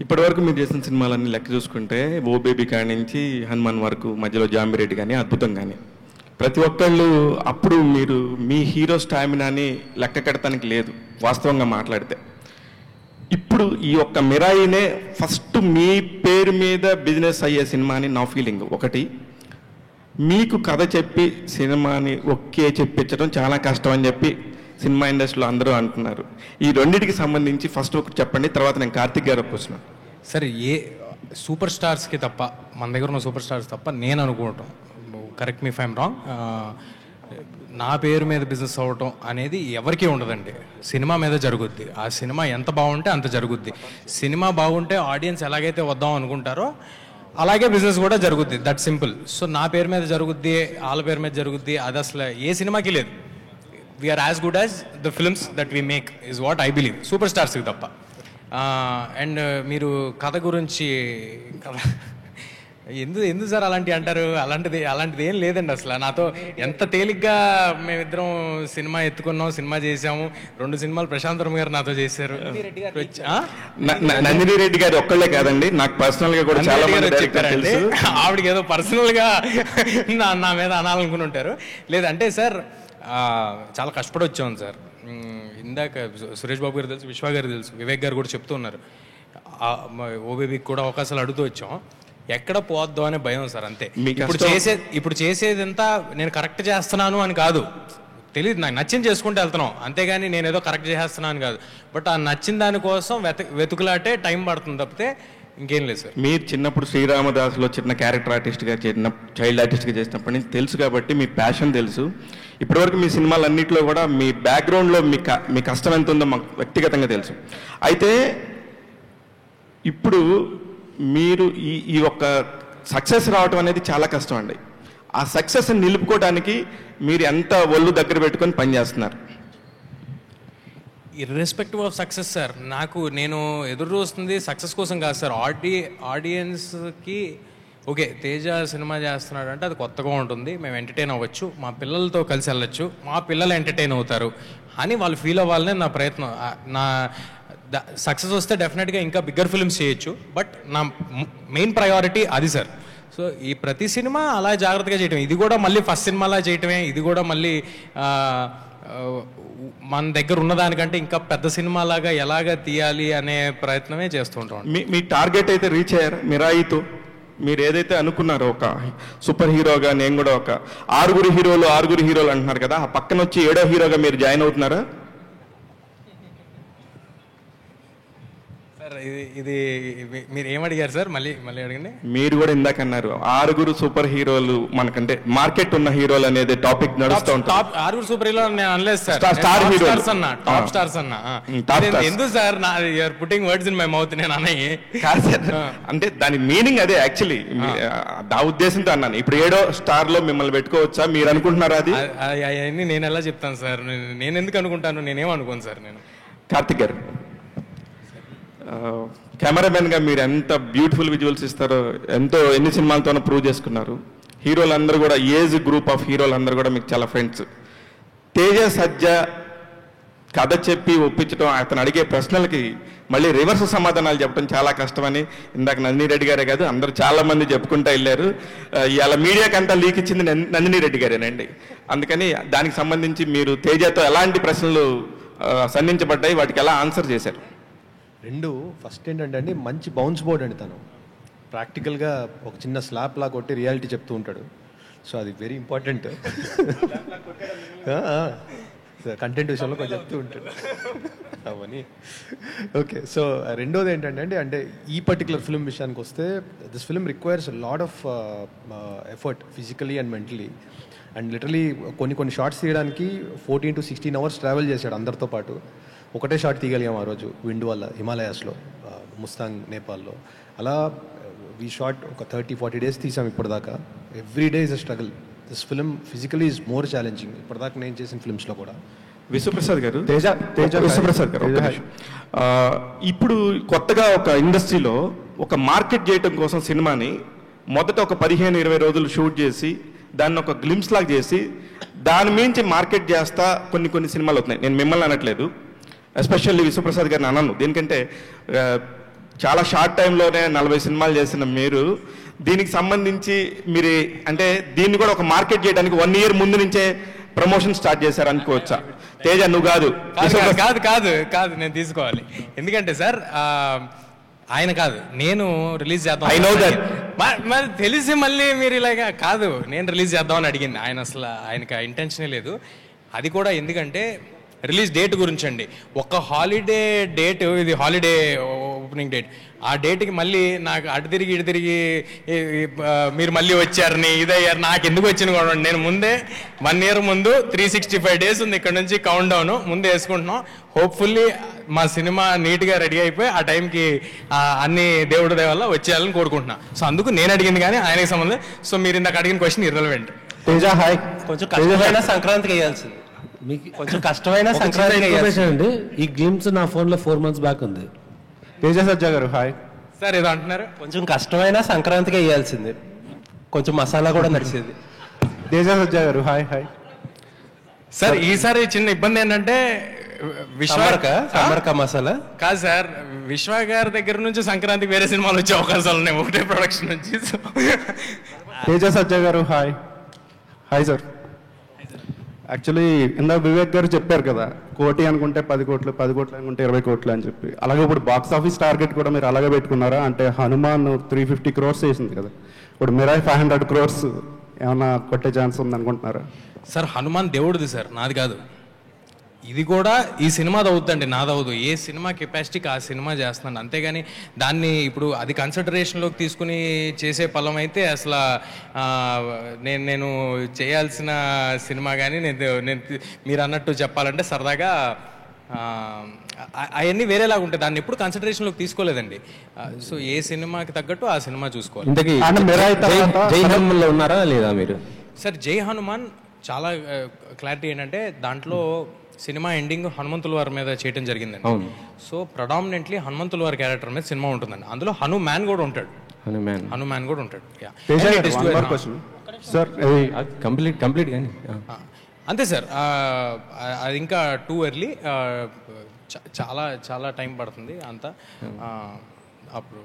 ఇప్పటివరకు మీరు చేసిన సినిమాలన్నీ లెక్క చూసుకుంటే ఓ బేబీ కాడి నుంచి హనుమాన్ వరకు, మధ్యలో జాంబిరెడ్డి కానీ అద్భుతం కానీ, ప్రతి ఒక్కళ్ళు అప్పుడు మీరు మీ హీరో స్టామినాని లెక్క కడతానికి లేదు వాస్తవంగా మాట్లాడితే. ఇప్పుడు ఈ ఒక్క మిరాయినే ఫస్ట్ మీ పేరు మీద బిజినెస్ అయ్యే సినిమా అని నా ఫీలింగ్. ఒకటి, మీకు కథ చెప్పి సినిమాని ఒకే చెప్పించడం చాలా కష్టం అని చెప్పి సినిమా ఇండస్ట్రీలో అందరూ అంటున్నారు. ఈ రెండింటికి సంబంధించి ఫస్ట్ ఒకటి చెప్పండి, తర్వాత నేను కార్తిక్ గారు క్వశ్చన్. సరే, ఏ సూపర్ స్టార్స్కి తప్ప, మన దగ్గర ఉన్న సూపర్ స్టార్స్ తప్ప నేను అనుకోవటం, correct me if I'm wrong, నా పేరు మీద బిజినెస్ అవ్వటం అనేది ఎవరికీ ఉండదండి. సినిమా మీద జరుగుద్ది. ఆ సినిమా ఎంత బాగుంటే అంత జరుగుద్ది. సినిమా బాగుంటే ఆడియన్స్ ఎలాగైతే వద్దాం అనుకుంటారో అలాగే బిజినెస్ కూడా జరుగుద్ది. That simple. సో నా పేరు మీద జరుగుద్ది, వాళ్ళ పేరు మీద జరుగుద్ది, అది అసలు ఏ సినిమాకి లేదు. We are as good as the films that we make is what I believe, super స్టార్స్కి తప్ప. అండ్ మీరు కథ గురించి ఎందుకు సార్ అలాంటివి అంటారు? అలాంటిది ఏం లేదండి. అసలు నాతో ఎంత తేలిగ్గా మేమిద్దరం సినిమా ఎత్తుకున్నాం, సినిమా చేసాము. 2 సినిమాలు ప్రశాంత్ వర్మ గారు నాతో చేశారు. నందిని రెడ్డి గారు ఒక్కళ్ళే కాదండి, నాకు పర్సనల్ గా కూడా చాలా మంది చెప్పారండి. ఆవిడకి ఏదో పర్సనల్ గా నా మీద అనాలనుకుని ఉంటారు. లేదంటే సార్ చాలా కష్టపడి వచ్చాము సార్. ఇందాక సురేష్ బాబు గారు తెలుసు, విశ్వ గారు తెలుసు, వివేక్ గారు కూడా చెప్తూ ఉన్నారు. ఓబేబీకి కూడా అవకాశాలు అడుగుతూ వచ్చాం. ఎక్కడ పోద్దాం అనే భయం సార్, అంతే. ఇప్పుడు చేసేదంతా నేను కరెక్ట్ చేస్తున్నాను అని కాదు, తెలియదు, నాకు నచ్చింది చేసుకుంటూ వెళ్తున్నాం, అంతేగాని నేను ఏదో కరెక్ట్ చేస్తున్నాను కాదు. బట్ ఆ నచ్చిన దానికోసం వెతుకులాటే టైం పడుతుంది తప్పితే ఇంకేం లేదు సార్. మీరు చిన్నప్పుడు శ్రీరామదాసులో చిన్న క్యారెక్టర్ ఆర్టిస్ట్గా చైల్డ్ ఆర్టిస్ట్గా చేసినప్పటి నుంచి తెలుసు కాబట్టి మీ ప్యాషన్ తెలుసు. ఇప్పటివరకు మీ సినిమాలన్నింటిలో కూడా మీ బ్యాక్గ్రౌండ్లో మీ కష్టం ఎంత ఉందో మాకు వ్యక్తిగతంగా తెలుసు. అయితే ఇప్పుడు మీరు ఈ ఒక్క సక్సెస్ రావటం అనేది చాలా కష్టం అండి. ఆ సక్సెస్ని నిలుపుకోవడానికి మీరు ఎంత ఒళ్ళు దగ్గర పెట్టుకొని పనిచేస్తున్నారు? ఇర్రెస్పెక్టివ్ ఆఫ్ సక్సెస్ సార్, నేను ఎదురు చూస్తుంది సక్సెస్ కోసం కాదు సార్. ఆడియన్స్కి ఓకే తేజ సినిమా చేస్తున్నాడు అంటే అది కొత్తగా ఉంటుంది, మేము ఎంటర్టైన్ అవ్వచ్చు, మా పిల్లలతో కలిసి వెళ్ళొచ్చు, మా పిల్లలు ఎంటర్టైన్ అవుతారు అని వాళ్ళు ఫీల్ అవ్వాలనే నా ప్రయత్నం. నా సక్సెస్ వస్తే డెఫినెట్గా ఇంకా బిగ్గర్ ఫిల్మ్స్ చేయొచ్చు, బట్ నా మెయిన్ ప్రయారిటీ అది సార్. సో ఈ ప్రతి సినిమా అలా జాగ్రత్తగా చేయటమే, ఇది కూడా మళ్ళీ ఫస్ట్ సినిమాలా చేయటమే, ఇది కూడా మళ్ళీ మన దగ్గర ఉన్నదానికంటే ఇంకా పెద్ద సినిమాలాగా ఎలాగ తీయాలి అనే ప్రయత్నమే చేస్తూ ఉంటాం. మీ టార్గెట్ అయితే రీచ్ అయ్యారు మిరాయితో? మీరు ఏదైతే అనుకున్నారో ఒక సూపర్ హీరోగా, నేను కూడా ఒక 6 హీరోలు అంటున్నారు కదా, ఆ పక్కన వచ్చి 7వ హీరోగా మీరు జాయిన్ అవుతున్నారా? సార్ ఇది మీరు ఏమడిగారు సార్? మళ్ళీ అడగండి. మీరు కూడా ఇందాక అన్నారు 6 సూపర్ హీరోలు మనకంటే మార్కెట్ ఉన్న హీరోలు అనేది టాపిక్ నడుస్తూ ఉంటుంది. 6 సూపర్ హీరో నేను అనలేదు సార్. స్టార్ హీరోస్ అన్న, టాప్ స్టార్స్ అన్న. ఎందుకు sir you're putting words in my mouth? నేను అన్నయ్యి కాదు సార్, అంటే దాని మీనింగ్ అదే యాక్చువల్లీ. ఆ ఉద్దేశంతో అన్నాను. ఇప్పుడు 7వ స్టార్ లో మిమ్మల్ని పెట్టుకోవచ్చా మీరు అనుకుంటున్నారా? అది అవన్నీ నేను ఎలా చెప్తాను సార్? నేను ఎందుకు అనుకుంటాను? నేనేం అనుకోను సార్. నేను కార్తిక్ గారు, కెమెరామెన్గా మీరు ఎంత బ్యూటిఫుల్ విజువల్స్ ఇస్తారో ఎన్ని సినిమాలతోనో ప్రూవ్ చేసుకున్నారు. హీరోలు అందరూ కూడా ఏజ్ గ్రూప్ ఆఫ్ హీరోలు అందరూ కూడా మీకు చాలా ఫ్రెండ్స్. తేజ సజ్జ కథ చెప్పి ఒప్పించడం, అతను అడిగే ప్రశ్నలకి మళ్ళీ రివర్స్ సమాధానాలు చెప్పడం చాలా కష్టమని ఇందాక నందిని రెడ్డి గారే కాదు అందరూ చాలా మంది చెప్పుకుంటూ వెళ్ళారు. ఇవాళ మీడియాకి అంతా లీక్ ఇచ్చింది నందిని రెడ్డి గారేనండి. అందుకని దానికి సంబంధించి మీరు తేజతో ఎలాంటి ప్రశ్నలు సంధించబడ్డాయి, వాటికి ఎలా ఆన్సర్ చేశారు? ఫస్ట్ ఏంటంటే అండి, మంచి బౌన్స్ బోర్డ్ అండి. తను ప్రాక్టికల్గా ఒక చిన్న స్లాప్ లా కొట్టి రియాలిటీ చెప్తూ ఉంటాడు. సో అది వెరీ ఇంపార్టెంట్. కంటెంట్ విషయంలో కొంచెం చెప్తూ ఉంటాడు అవన్నీ. ఓకే, సో రెండోది ఏంటంటే అండి, అంటే ఈ పర్టికులర్ ఫిల్మ్ విషయానికి వస్తే, this film requires lot of effort physically and mentally. And literally కొన్ని షార్ట్స్ తీయడానికి 14 to 16 hours ట్రావెల్ చేశాడు అందరితో పాటు. ఒకటే షాట్ తీయగలిగాం ఆ రోజు విండ్ వల్ల, హిమాలయాస్లో, ముస్తాంగ్, నేపాల్లో. అలా వీ షాట్ ఒక 30-40 days తీసాం ఇప్పటిదాకా. Every day is a struggle. This film physically is more challenging ఇప్పటిదాకా నేను చేసిన ఫిల్మ్స్లో కూడా. విశ్వప్రసాద్ గారు, విశ్వప్రసాద్ గారు, ఇప్పుడు కొత్తగా ఒక ఇండస్ట్రీలో ఒక మార్కెట్ చేయటం కోసం సినిమాని మొదట ఒక 15-20 రోజులు షూట్ చేసి దాన్ని ఒక గ్లిమ్స్ లాగా చేసి దాని మించి మార్కెట్ చేస్తా కొన్ని సినిమాలు అవుతున్నాయి. నేను మిమ్మల్ని అనట్లేదు, ఎస్పెషల్లీ విశ్వప్రసాద్ గారిని అన్నాను. దీనికంటే చాలా షార్ట్ టైంలోనే 40 సినిమాలు చేసిన మీరు దీనికి సంబంధించి మీరు అంటే దీన్ని కూడా ఒక మార్కెట్ చేయడానికి 1 year ముందు నుంచే ప్రమోషన్ స్టార్ట్ చేశారు అనుకోవచ్చా? తేజ నువ్వు కాదు కాదు నేను తీసుకోవాలి. ఎందుకంటే సార్ ఆయన కాదు, నేను రిలీజ్ చేద్దాం. I know that. మరి తెలిసి మళ్ళీ మీరు ఇలాగా కాదు, నేను రిలీజ్ చేద్దామని అడిగింది. ఆయనకి ఇంటెన్షనే లేదు. అది కూడా ఎందుకంటే రిలీజ్ డేట్ గురించి అండి. ఒక హాలిడే డేట్, ఇది హాలిడే ఓపెనింగ్ డేట్, ఆ డేట్కి మళ్ళీ నాకు అటు తిరిగి ఇటు తిరిగి మీరు మళ్ళీ వచ్చారని ఇదయ్యారు. నాకు ఎందుకు వచ్చింది కూడా, నేను ముందే 1 year ముందు 365 days ఉంది ఇక్కడ నుంచి కౌంట్ డౌన్ ముందే వేసుకుంటున్నాం. హోప్ఫుల్లీ మా సినిమా నీట్గా రెడీ అయిపోయి ఆ టైంకి అన్ని దేవుడి దయ వల్ల వచ్చేయాలని కోరుకుంటున్నా. సో అందుకు నేను అడిగింది కానీ ఆయనకి సంబంధం. సో మీరు ఇందాక అడిగిన క్వశ్చన్ ఇర్రెలవెంట్. తేజ హాయ్. కొంచెం కష్టమైన సంక్రాంతికి వేయాల్సింది, మీకు కొంచెం కష్టమైన సంక్రాంతికి అండి. ఈ గ్లిమ్స్ నా ఫోన్లో 4 months బ్యాక్ ఉంది. తేజ సజ్జా గారు హాయ్. సార్ ఏదో అంటున్నారు. కొంచెం కష్టమైన సంక్రాంతికి వేయాల్సింది, కొంచెం మసాలా కూడా నడిచేది. తేజ సజ్జా గారు హాయ్. సార్ ఈసారి చిన్న ఇబ్బంది ఏంటంటే సమర్క మసాలా కాదు సార్, విశ్వ గారి దగ్గర నుంచి సంక్రాంతికి వేరే సినిమాలు వచ్చే అవకాశాలు ఉన్నాయి ఒకటే ప్రొడక్షన్ నుంచి. తేజ సజ్జా గారు హాయ్. సార్ యాక్చువల్లీ ఇందాక వివేక్ గారు చెప్పారు కదా, 1 కోటి అనుకుంటే 10 కోట్లు, 10 కోట్లు అనుకుంటే 20 కోట్లు అని చెప్పి. అలాగే ఇప్పుడు బాక్స్ ఆఫీస్ టార్గెట్ కూడా మీరు అలాగే పెట్టుకున్నారా? అంటే హనుమాన్ 350 crores చేసింది కదా, ఇప్పుడు మిరాయ్ 500 crores ఏమన్నా కొట్టే ఛాన్స్ ఉంది అనుకుంటున్నారా? సార్ హనుమాన్ దేవుడిది సార్, నాది కాదు. ఇది కూడా ఈ సినిమాది అవుతుందండి, నాదవుదు. ఏ సినిమా కెపాసిటీకి ఆ సినిమా చేస్తున్నాను, అంతేగాని దాన్ని ఇప్పుడు అది కన్సిడరేషన్లోకి తీసుకుని చేసే ఫలం అయితే అసలు నేను చేయాల్సిన సినిమా కానీ నేను మీరు అన్నట్టు చెప్పాలంటే సరదాగా అవన్నీ వేరేలాగా ఉంటాయి. దాన్ని ఎప్పుడు కన్సిడరేషన్లోకి తీసుకోలేదండి. సో ఏ సినిమాకి తగ్గట్టు ఆ సినిమా చూసుకోవాలి. ఉన్నారా లేదా మీరు? సార్ జై హనుమాన్ చాలా క్లారిటీ ఏంటంటే దాంట్లో సినిమా ఎండింగ్ హనుమంతుల వారి మీద చేయడం జరిగిందండి. సో ప్రొడామినెంట్లీ హనుమంతుల వారి క్యారెక్టర్ మీద సినిమా ఉంటుందండి. అందులో హనుమాన్ కూడా ఉంటాడు. హనుమాన్ కూడా ఉంటాడు. కంప్లీట్ కానీ అంతే సార్. అది ఇంకా టూ ఎర్లీ, చాలా చాలా టైం పడుతుంది అంతా. అప్పుడు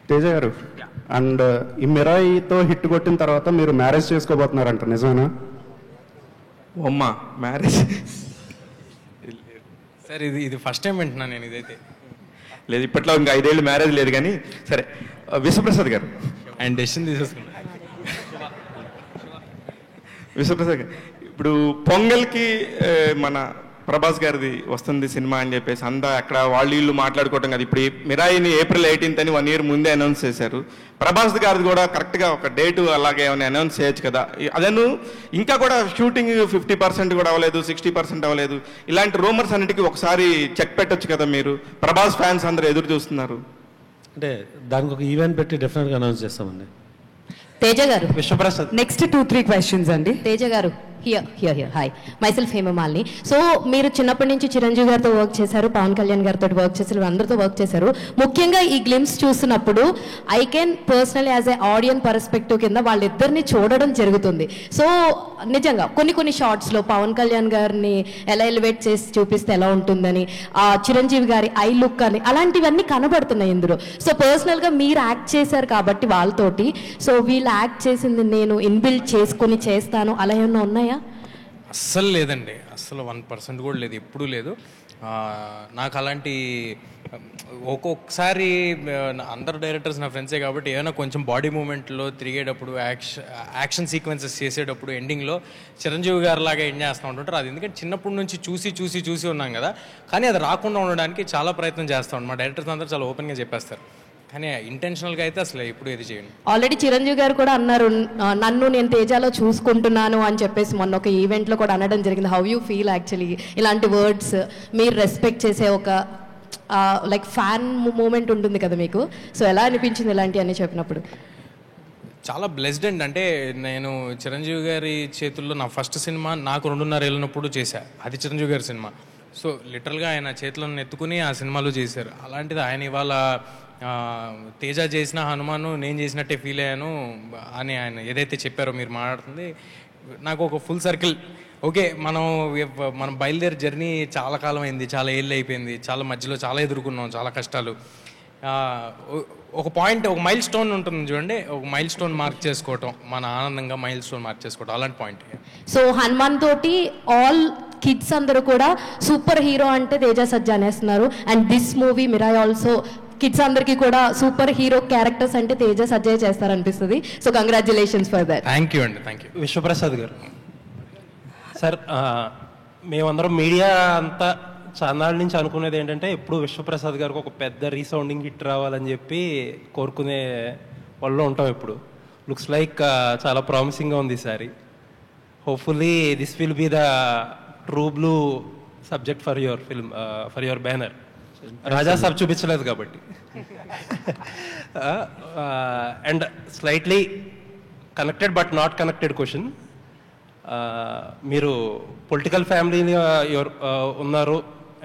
తేజ గారు, అండ్ ఈ మిరాయితో హిట్ కొట్టిన తర్వాత మీరు మ్యారేజ్ చేసుకోబోతున్నారంట, నిజమేనా? అమ్మా మ్యారేజ్ సార్ ఇది ఫస్ట్ టైం వింటున్నాను నేను. ఇదైతే లేదు, ఇప్పట్లో ఇంకా 5 ఏళ్ళు మ్యారేజ్ లేదు కానీ. సరే విశ్వప్రసాద్ గారు, ఆయన డెసిషన్ తీసేసుకున్నారు. విశ్వప్రసాద్ గారు, ఇప్పుడు పొంగల్కి మన ప్రభాస్ గారిది వస్తుంది సినిమా అని చెప్పేసి అంతా అక్కడ వాళ్ళు వీళ్ళు మాట్లాడుకోవటం కదా. ఇప్పుడు మిరాయిని April 18th అని 1 year ముందే అనౌన్స్ చేశారు. ప్రభాస్ గారిది కూడా కరెక్ట్గా ఒక డేటు అలాగే ఏమైనా అనౌన్స్ చేయొచ్చు కదా. అదను ఇంకా కూడా షూటింగ్ 50% కూడా అవ్వలేదు, 60% అవ్వలేదు. ఇలాంటి రూమర్స్ అన్నిటికీ ఒకసారి చెక్ పెట్టొచ్చు కదా మీరు. ప్రభాస్ ఫ్యాన్స్ అందరూ ఎదురు చూస్తున్నారు. అంటే దానికి ఒక ఈవెంట్ పెట్టి డెఫినెట్గా అనౌన్స్ చేస్తామండి. తేజ గారు, విశ్వప్రసాద్, నెక్స్ట్ 2-3 క్వశ్చన్స్ అండి. తేజ గారు, here hi, myself Hemamalini. So మీరు చిన్నప్పటి నుంచి చిరంజీవి గారితో వర్క్ చేశారు, పవన్ కళ్యాణ్ గారితో వర్క్ చేశారు, అందరితో వర్క్ చేశారు. ముఖ్యంగా ఈ గ్లిమ్స్ చూస్తున్నప్పుడు I can personally as a audience perspective కింద వాళ్ళిద్దరిని చూడడం జరుగుతుంది. సో నిజంగా కొన్ని షార్ట్స్లో పవన్ కళ్యాణ్ గారిని ఎలా ఎలివేట్ చేసి చూపిస్తే ఎలా ఉంటుందని, చిరంజీవి గారి ఐ లుక్ అని అలాంటివన్నీ కనబడుతున్నాయి ఇందులో. సో పర్సనల్గా మీరు యాక్ట్ చేశారు కాబట్టి వాళ్ళతోటి, సో వీళ్ళు యాక్ట్ చేసింది నేను ఇన్బిల్డ్ చేసుకొని చేస్తాను అలా ఏమన్నా ఉన్నాయా? అస్సలు లేదండి, అస్సలు 1% కూడా లేదు, ఎప్పుడూ లేదు. నాకు అలాంటి ఒక్కొక్కసారి అందరు డైరెక్టర్స్ నా ఫ్రెండ్సే కాబట్టి ఏమైనా కొంచెం బాడీ మూమెంట్లో తిరిగేటప్పుడు యాక్షన్ సీక్వెన్సెస్ చేసేటప్పుడు ఎండింగ్లో చిరంజీవి గారు లాగా ఎండ్ చేస్తూ ఉంటుంటారు. అది ఎందుకంటే చిన్నప్పటి నుంచి చూసి ఉన్నాం కదా, కానీ అది రాకుండా ఉండడానికి చాలా ప్రయత్నం చేస్తూ ఉంటాం. మా డైరెక్టర్స్ అందరూ చాలా ఓపెన్గా చెప్పేస్తారు, కానీ ఇంటెన్షనల్గా అయితే అసలు ఎప్పుడు ఏది చేయండి. ఆల్రెడీ చిరంజీవి గారు కూడా అన్నారు, నన్ను నేను తేజాలో చూసుకుంటున్నాను అని చెప్పేసి మొన్న ఒక ఈవెంట్లో కూడా అనడం జరిగింది. హౌ యూ ఫీల్ యాక్చువల్లీ ఇలాంటి వర్డ్స్ మీరు రెస్పెక్ట్ చేసే ఒక లైక్ ఫ్యాన్ మూమెంట్ ఉంటుంది కదా మీకు, సో ఎలా అనిపించింది ఇలాంటివి అని చెప్పినప్పుడు? చాలా బ్లెస్డ్ అండి. అంటే నేను చిరంజీవి గారి చేతుల్లో నా ఫస్ట్ సినిమా నాకు 2.5 ఏళ్ళనప్పుడు చేశా, అది చిరంజీవి గారి సినిమా. సో లిటరల్గా ఆయన చేతులను ఎత్తుకుని ఆ సినిమాలో చేశారు. అలాంటిది ఆయన ఇవాళ తేజ చేసిన హనుమాను నేను చేసినట్టే ఫీల్ అయ్యాను అని ఆయన ఏదైతే చెప్పారో మీరు మాట్లాడుతుంది, నాకు ఒక ఫుల్ సర్కిల్. ఓకే, మనం బయలుదేరి జర్నీ చాలా కాలం అయింది, చాలా ఏళ్ళు అయిపోయింది, చాలా మధ్యలో చాలా ఎదుర్కొన్నాం, చాలా కష్టాలు. ఒక పాయింట్, ఒక మైల్ స్టోన్ ఉంటుంది చూడండి, ఒక మైల్ స్టోన్ మార్క్ చేసుకోవటం, మన ఆనందంగా మైల్ స్టోన్ మార్క్ చేసుకోవటం, అలాంటి పాయింట్. సో హనుమాన్ తోటి ఆల్ కిడ్స్ అందరూ కూడా సూపర్ హీరో అంటే తేజ సజ్జా అనేస్తున్నారు. And this movie Mirai also kids అందరికీ కూడా సూపర్ హీరో క్యారెక్టర్స్ అంటే తేజ సజ్జా చేస్తారనిపిస్తుంది. So congratulations for that. Thank you అండి, thank you. Vishwaprasad garu, sir మేమందరం మీడియా అంతా చాలాళ్ళ నుంచి అనుకునేది ఏంటంటే ఎప్పుడు విశ్వప్రసాద్ గారికి ఒక పెద్ద రీసౌండింగ్ హిట్ రావాలని చెప్పి కోరుకునే వాళ్ళు ఉంటాం. ఇప్పుడు లుక్స్ లైక్ చాలా ప్రామిసింగ్గా ఉంది ఈసారి. Hopefully this will be the true blue subject for your film, for your banner. Raja Saab చూపించలేదు కాబట్టి. And slightly connected but not connected question. మీరు పొలిటికల్ ఫ్యామిలీని ఉన్నారు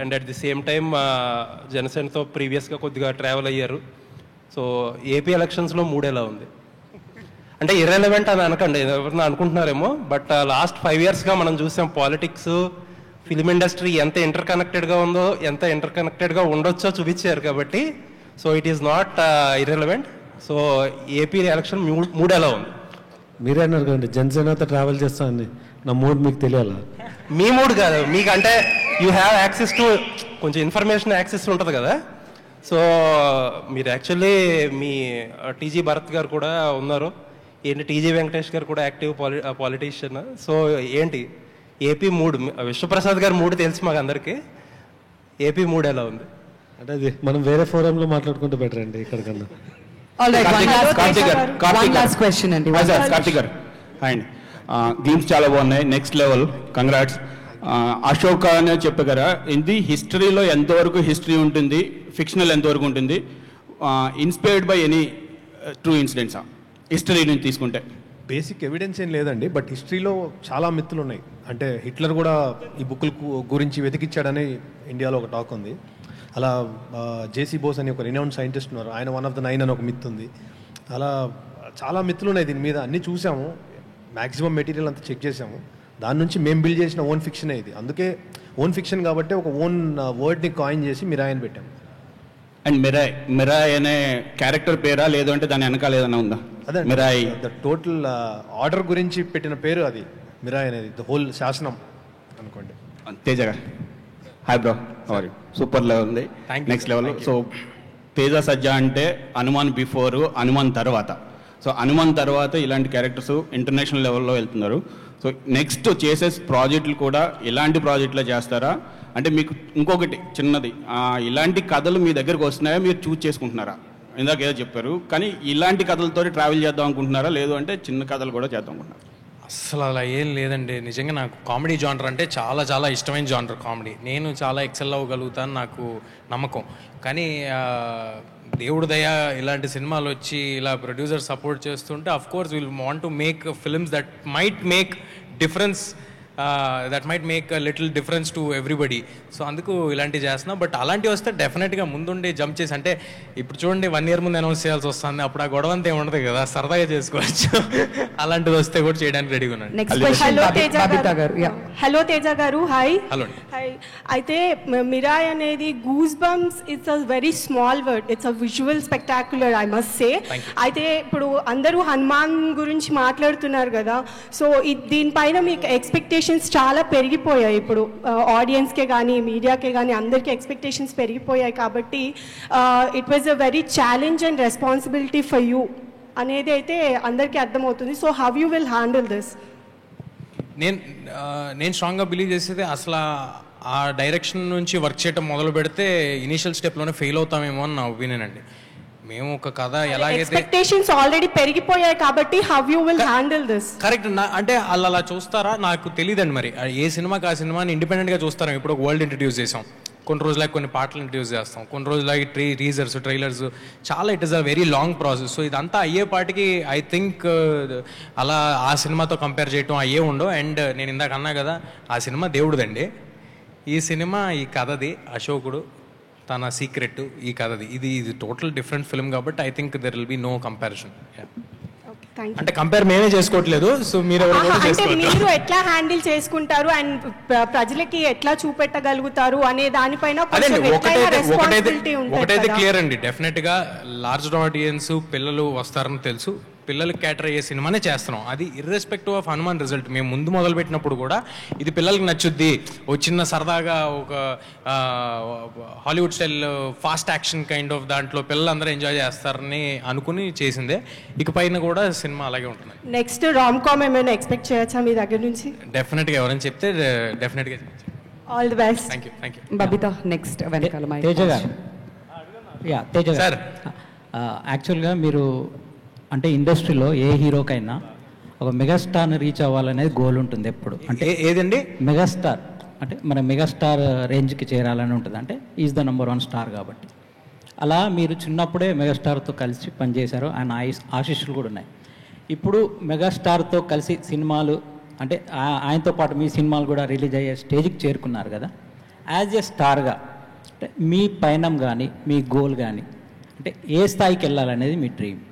and at the same time జనసేనతో ప్రీవియస్గా కొద్దిగా ట్రావెల్ అయ్యారు. సో ఏపీ ఎలక్షన్స్లో 3 ఎలా ఉంది అంటే ఇర్రెలవెంట్ అని అనకండి, ఎవరన్నా అనుకుంటున్నారేమో, బట్ లాస్ట్ 5 yearsగా మనం చూసాం పాలిటిక్స్, ఫిల్మ్ ఇండస్ట్రీ ఎంత ఇంటర్ కనెక్టెడ్గా ఉందో, ఎంత ఇంటర్ కనెక్టెడ్గా ఉండొచ్చో చూపించారు. కాబట్టి so it is not irrelevant. So AP election 3 ఎలా ఉంది? మీరే అన్నారు కదండి జనసేనతో ట్రావెల్ చేస్తానని, నా మూడ్ మీకు తెలియాలా? మీ మూడ్ కాదు, మీకు అంటే యూ హ్యావ్ యాక్సెస్ టు కొంచెం ఇన్ఫర్మేషన్ యాక్సెస్ ఉంటుంది కదా. సో మీరు యాక్చువల్లీ మీ టీజీ భరత్ గారు కూడా ఉన్నారు, ఏంటి టీజీ వెంకటేష్ గారు కూడా యాక్టివ్ పాలిటీషియన్. సో ఏంటి ఏపీ మూడ్, విశ్వప్రసాద్ గారు మూడ్ తెలుసు మాకు అందరికీ, ఏపీ మూడ్ ఎలా ఉంది? అంటే అది మనం వేరే ఫోరంలో మాట్లాడుకుంటే బెటర్ అండి ఇక్కడికన్నా. కార్తిక్ గారు అండ్ గేమ్స్ చాలా బాగున్నాయి, నెక్స్ట్ లెవెల్, కంగ్రాట్స్. అశోక్ అనే చెప్పారు కదా, ఇది హిస్టరీలో ఎంతవరకు హిస్టరీ ఉంటుంది, ఫిక్షనల్ ఎంతవరకు ఉంటుంది, ఇన్స్పైర్డ్ బై ఎనీ ట్రూ ఇన్సిడెంట్సా హిస్టరీ నుంచి తీసుకుంటే? బేసిక్ ఎవిడెన్స్ ఏం లేదండి, బట్ హిస్టరీలో చాలా మిత్తులు ఉన్నాయి. అంటే హిట్లర్ కూడా ఈ బుక్కుల గురించి వెతికిచ్చాడని ఇండియాలో ఒక టాక్ ఉంది. అలా జేసీ బోస్ అని ఒక రినౌండ్ సైంటిస్ట్ ఉన్నారు, ఆయన 1 of the 9 అని ఒక మిత్ ఉంది. అలా చాలా మిత్తులు ఉన్నాయి దీని మీద, అన్నీ చూసాము, మ్యాక్సిమం మెటీరియల్ అంతా చెక్ చేసాము. దాని నుంచి మేము బిల్డ్ చేసిన ఓన్ ఫిక్షనే ఇది. అందుకే ఓన్ ఫిక్షన్ కాబట్టి ఒక ఓన్ వర్డ్ని కాయిన్ చేసి మిరాయ్ అని పెట్టాము. అండ్ మిరాయ్ అనే క్యారెక్టర్ పేరా, లేదు అంటే దాని వెనకాల ఏదైనా ఉందా? అదే మిరాయ్ ద టోటల్ ఆర్డర్ గురించి పెట్టిన పేరు అది, మిరాయ్ అనేది ద హోల్ శాసనం అనుకోండి. తేజ గారు hi bro, sorry super level ఉంది, నెక్స్ట్ లెవెల్. సో తేజ సజ్జా అంటే హనుమాన్ బిఫోర్, హనుమాన్ తర్వాత. సో హనుమాన్ తర్వాత ఇలాంటి క్యారెక్టర్స్ ఇంటర్నేషనల్ లెవెల్లో వెళ్తున్నారు. సో నెక్స్ట్ చేసే ప్రాజెక్టులు కూడా ఇలాంటి ప్రాజెక్టులే చేస్తారా? అంటే మీకు ఇంకొకటి చిన్నది, ఇలాంటి కథలు మీ దగ్గరకు వస్తున్నాయా, మీరు చూస్ చేసుకుంటున్నారా? ఇందాక ఏదో చెప్పారు, కానీ ఇలాంటి కథలతో ట్రావెల్ చేద్దాం అనుకుంటున్నారా, లేదు అంటే చిన్న కథలు కూడా చేద్దాం అనుకుంటున్నారా? అసలు అలా ఏం లేదండి. నిజంగా నాకు కామెడీ జానర్ అంటే చాలా చాలా ఇష్టమైన జానర్ కామెడీ. నేను చాలా ఎక్సెల్ అవ్వగలుగుతాను, నాకు నమ్మకం. కానీ దేవుడు దయ ఇలాంటి సినిమాలు వచ్చి ఇలా ప్రొడ్యూసర్ సపోర్ట్ చేస్తుంటే of course will want to make films that might make difference, that might make a little difference to everybody. So అందుకు ఇలాంటివి చేస్తున్నా. బట్ అలాంటివి వస్తే డెఫినెట్గా ముందుండి జంప్ చేసి, అంటే ఇప్పుడు చూడండి 1 year ముందు అనౌన్స్ చేయాల్సి వస్తుంది, అప్పుడు ఆ గొడవ అంతా ఏముండదు కదా, సరదాగా చేసుకోవచ్చు. అలాంటిది వస్తే కూడా చేయడానికి రెడీగా ఉన్నాను. హలో తేజ గారు, హాయ్. హలో. హాయ్. అయితే మిరాయ్ అనేది goose bumps, it's a very small word, it's a visual spectacular, I must say. అయితే ఇప్పుడు అందరూ హనుమాన్ గురించి మాట్లాడుతున్నారు కదా, సో దీనిపైన మీకు ఎక్స్పెక్టేషన్స్ చాలా పెరిగిపోయాయి. ఇప్పుడు ఆడియన్స్కే కానీ మీడియాకే కానీ అందరికీ ఎక్స్పెక్టేషన్స్ పెరిగిపోయాయి. కాబట్టి it was a very challenge and responsibility for you అనేది అయితే అందరికీ అర్థమవుతుంది. So how you will handle this? నేను స్ట్రాంగ్గా బిలీవ్ చేసేది, అసలు ఆ డైరెక్షన్ నుంచి వర్క్ చేయడం మొదలు పెడితే ఇనీషియల్ స్టెప్లోనే ఫెయిల్ అవుతామేమో అని నా ఒపీనియన్ అండి. మేము ఒక కథ ఎలాగైతే ఎక్స్పెక్టేషన్స్ ఆల్రెడీ పెరిగిపోయాయి కాబట్టి how you will handle this? Correct. అంటే అలా చూస్తారా నాకు తెలియదండి. మరి ఏ సినిమాకి ఆ సినిమాని ఇండిపెండెంట్గా చూస్తారా? ఇప్పుడు ఒక వరల్డ్ ఇంట్రడ్యూస్ చేసాం, కొన్ని రోజులకి కొన్ని పాటలు ఇంట్రడ్యూస్ చేస్తాం, కొన్ని రోజులకి టీజర్స్, ట్రైలర్స్, చాలా it is a very long process. So ఇదంతా అయ్యేపాటికి ఐ థింక్ అలా ఆ సినిమాతో కంపేర్ చేయటం అయ్యే ఉండవు. అండ్ నేను ఇందాక అన్నా కదా, ఆ సినిమా దేవుడిదండి, ఈ సినిమా ఈ కథది, అశోకుడు తన సీక్రెట్ ఈ కథది. ఇది టోటల్ డిఫరెంట్ ఫిల్మ్ కాబట్టి I think there will be no comparison. అంటే కంపేర్ మేమే చేసుకోవట్లేదు, సో మీరు మీరు ఎట్లా హ్యాండిల్ చేసుకుంటారు అండ్ ప్రజలకి ఎట్లా చూపెట్టగలుగుతారు అనే దానిపైన ఒకటైతే క్లియర్ అండి, డెఫినెట్ గా లార్జ్ ఆడియన్స్ పిల్లలు వస్తారని తెలుసు, పిల్లలకి క్యాటర్ అయ్యే సినిమానే చేస్తున్నాం. అది ఇర్రెస్పెక్టివ్ ఆఫ్ హనుమాన్ రిజల్ట్. మేము ముందు మొదలు పెట్టినప్పుడు కూడా ఇది పిల్లలకి నచ్చుద్ది, ఒక చిన్న సరదాగా ఒక Hollywood style fast action kind of దాంట్లో పిల్లలందరూ ఎంజాయ్ చేస్తారని అనుకుని చేసిందే. ఇక పైన కూడా సినిమా అలాగే ఉంటుంది. నెక్స్ట్ రామ్ కామ్ ఏమైనా ఎక్స్పెక్ట్ చేయొచ్చా మీ దగ్గర నుంచి? డెఫినెట్గా ఎవరైనా చెప్తే డెఫినెట్గా all the best. Thank you. Thank you. Babita next వెనకాల తేజ గారు. తేజ గారు, యాక్చువల్గా మీరు అంటే ఇండస్ట్రీలో ఏ హీరోకైనా ఒక మెగాస్టార్ని రీచ్ అవ్వాలనేది గోల్ ఉంటుంది ఎప్పుడు. అంటే ఏదండి మెగాస్టార్ అంటే మన మెగాస్టార్ రేంజ్కి చేరాలని ఉంటుంది, అంటే ఈజ్ ద నెంబర్ 1 స్టార్ కాబట్టి. అలా మీరు చిన్నప్పుడే మెగాస్టార్తో కలిసి పనిచేశారు, ఆయన ఆశీస్సులు కూడా ఉన్నాయి. ఇప్పుడు మెగాస్టార్తో కలిసి సినిమాలు అంటే ఆయనతో పాటు మీ సినిమాలు కూడా రిలీజ్ అయ్యే స్టేజ్కి చేరుకున్నారు కదా. యాజ్ ఏ స్టార్గా అంటే మీ పయనం కానీ మీ గోల్ కానీ అంటే ఏ స్థాయికి వెళ్ళాలనేది మీ డ్రీమ్?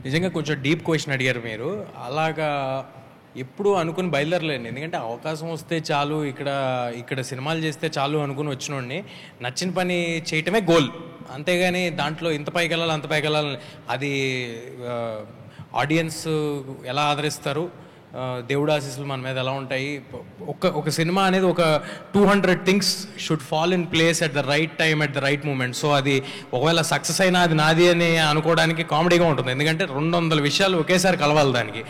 నిజంగా కొంచెం డీప్ క్వశ్చన్ అడిగారు మీరు. అలాగా ఎప్పుడు అనుకుని బయలుదేరలేండి, ఎందుకంటే అవకాశం వస్తే చాలు, ఇక్కడ సినిమాలు చేస్తే చాలు అనుకుని వచ్చినోడిని. నచ్చిన పని చేయటమే గోల్, అంతేగాని దాంట్లో ఇంత పైకి వెళ్ళాలి అంత పైకి వెళ్ళాలి, అది ఆడియన్స్ ఎలా ఆదరిస్తారు, దేవుడు ఆశీస్సులు మన మీద ఎలా ఉంటాయి. ఒక సినిమా అనేది ఒక 200 things should fall in place at the right time at the right moment. So అది ఒకవేళ సక్సెస్ అయినా అది నాది అని అనుకోవడానికి కామెడీగా ఉంటుంది, ఎందుకంటే 200 విషయాలు ఒకేసారి కలవాలి దానికి.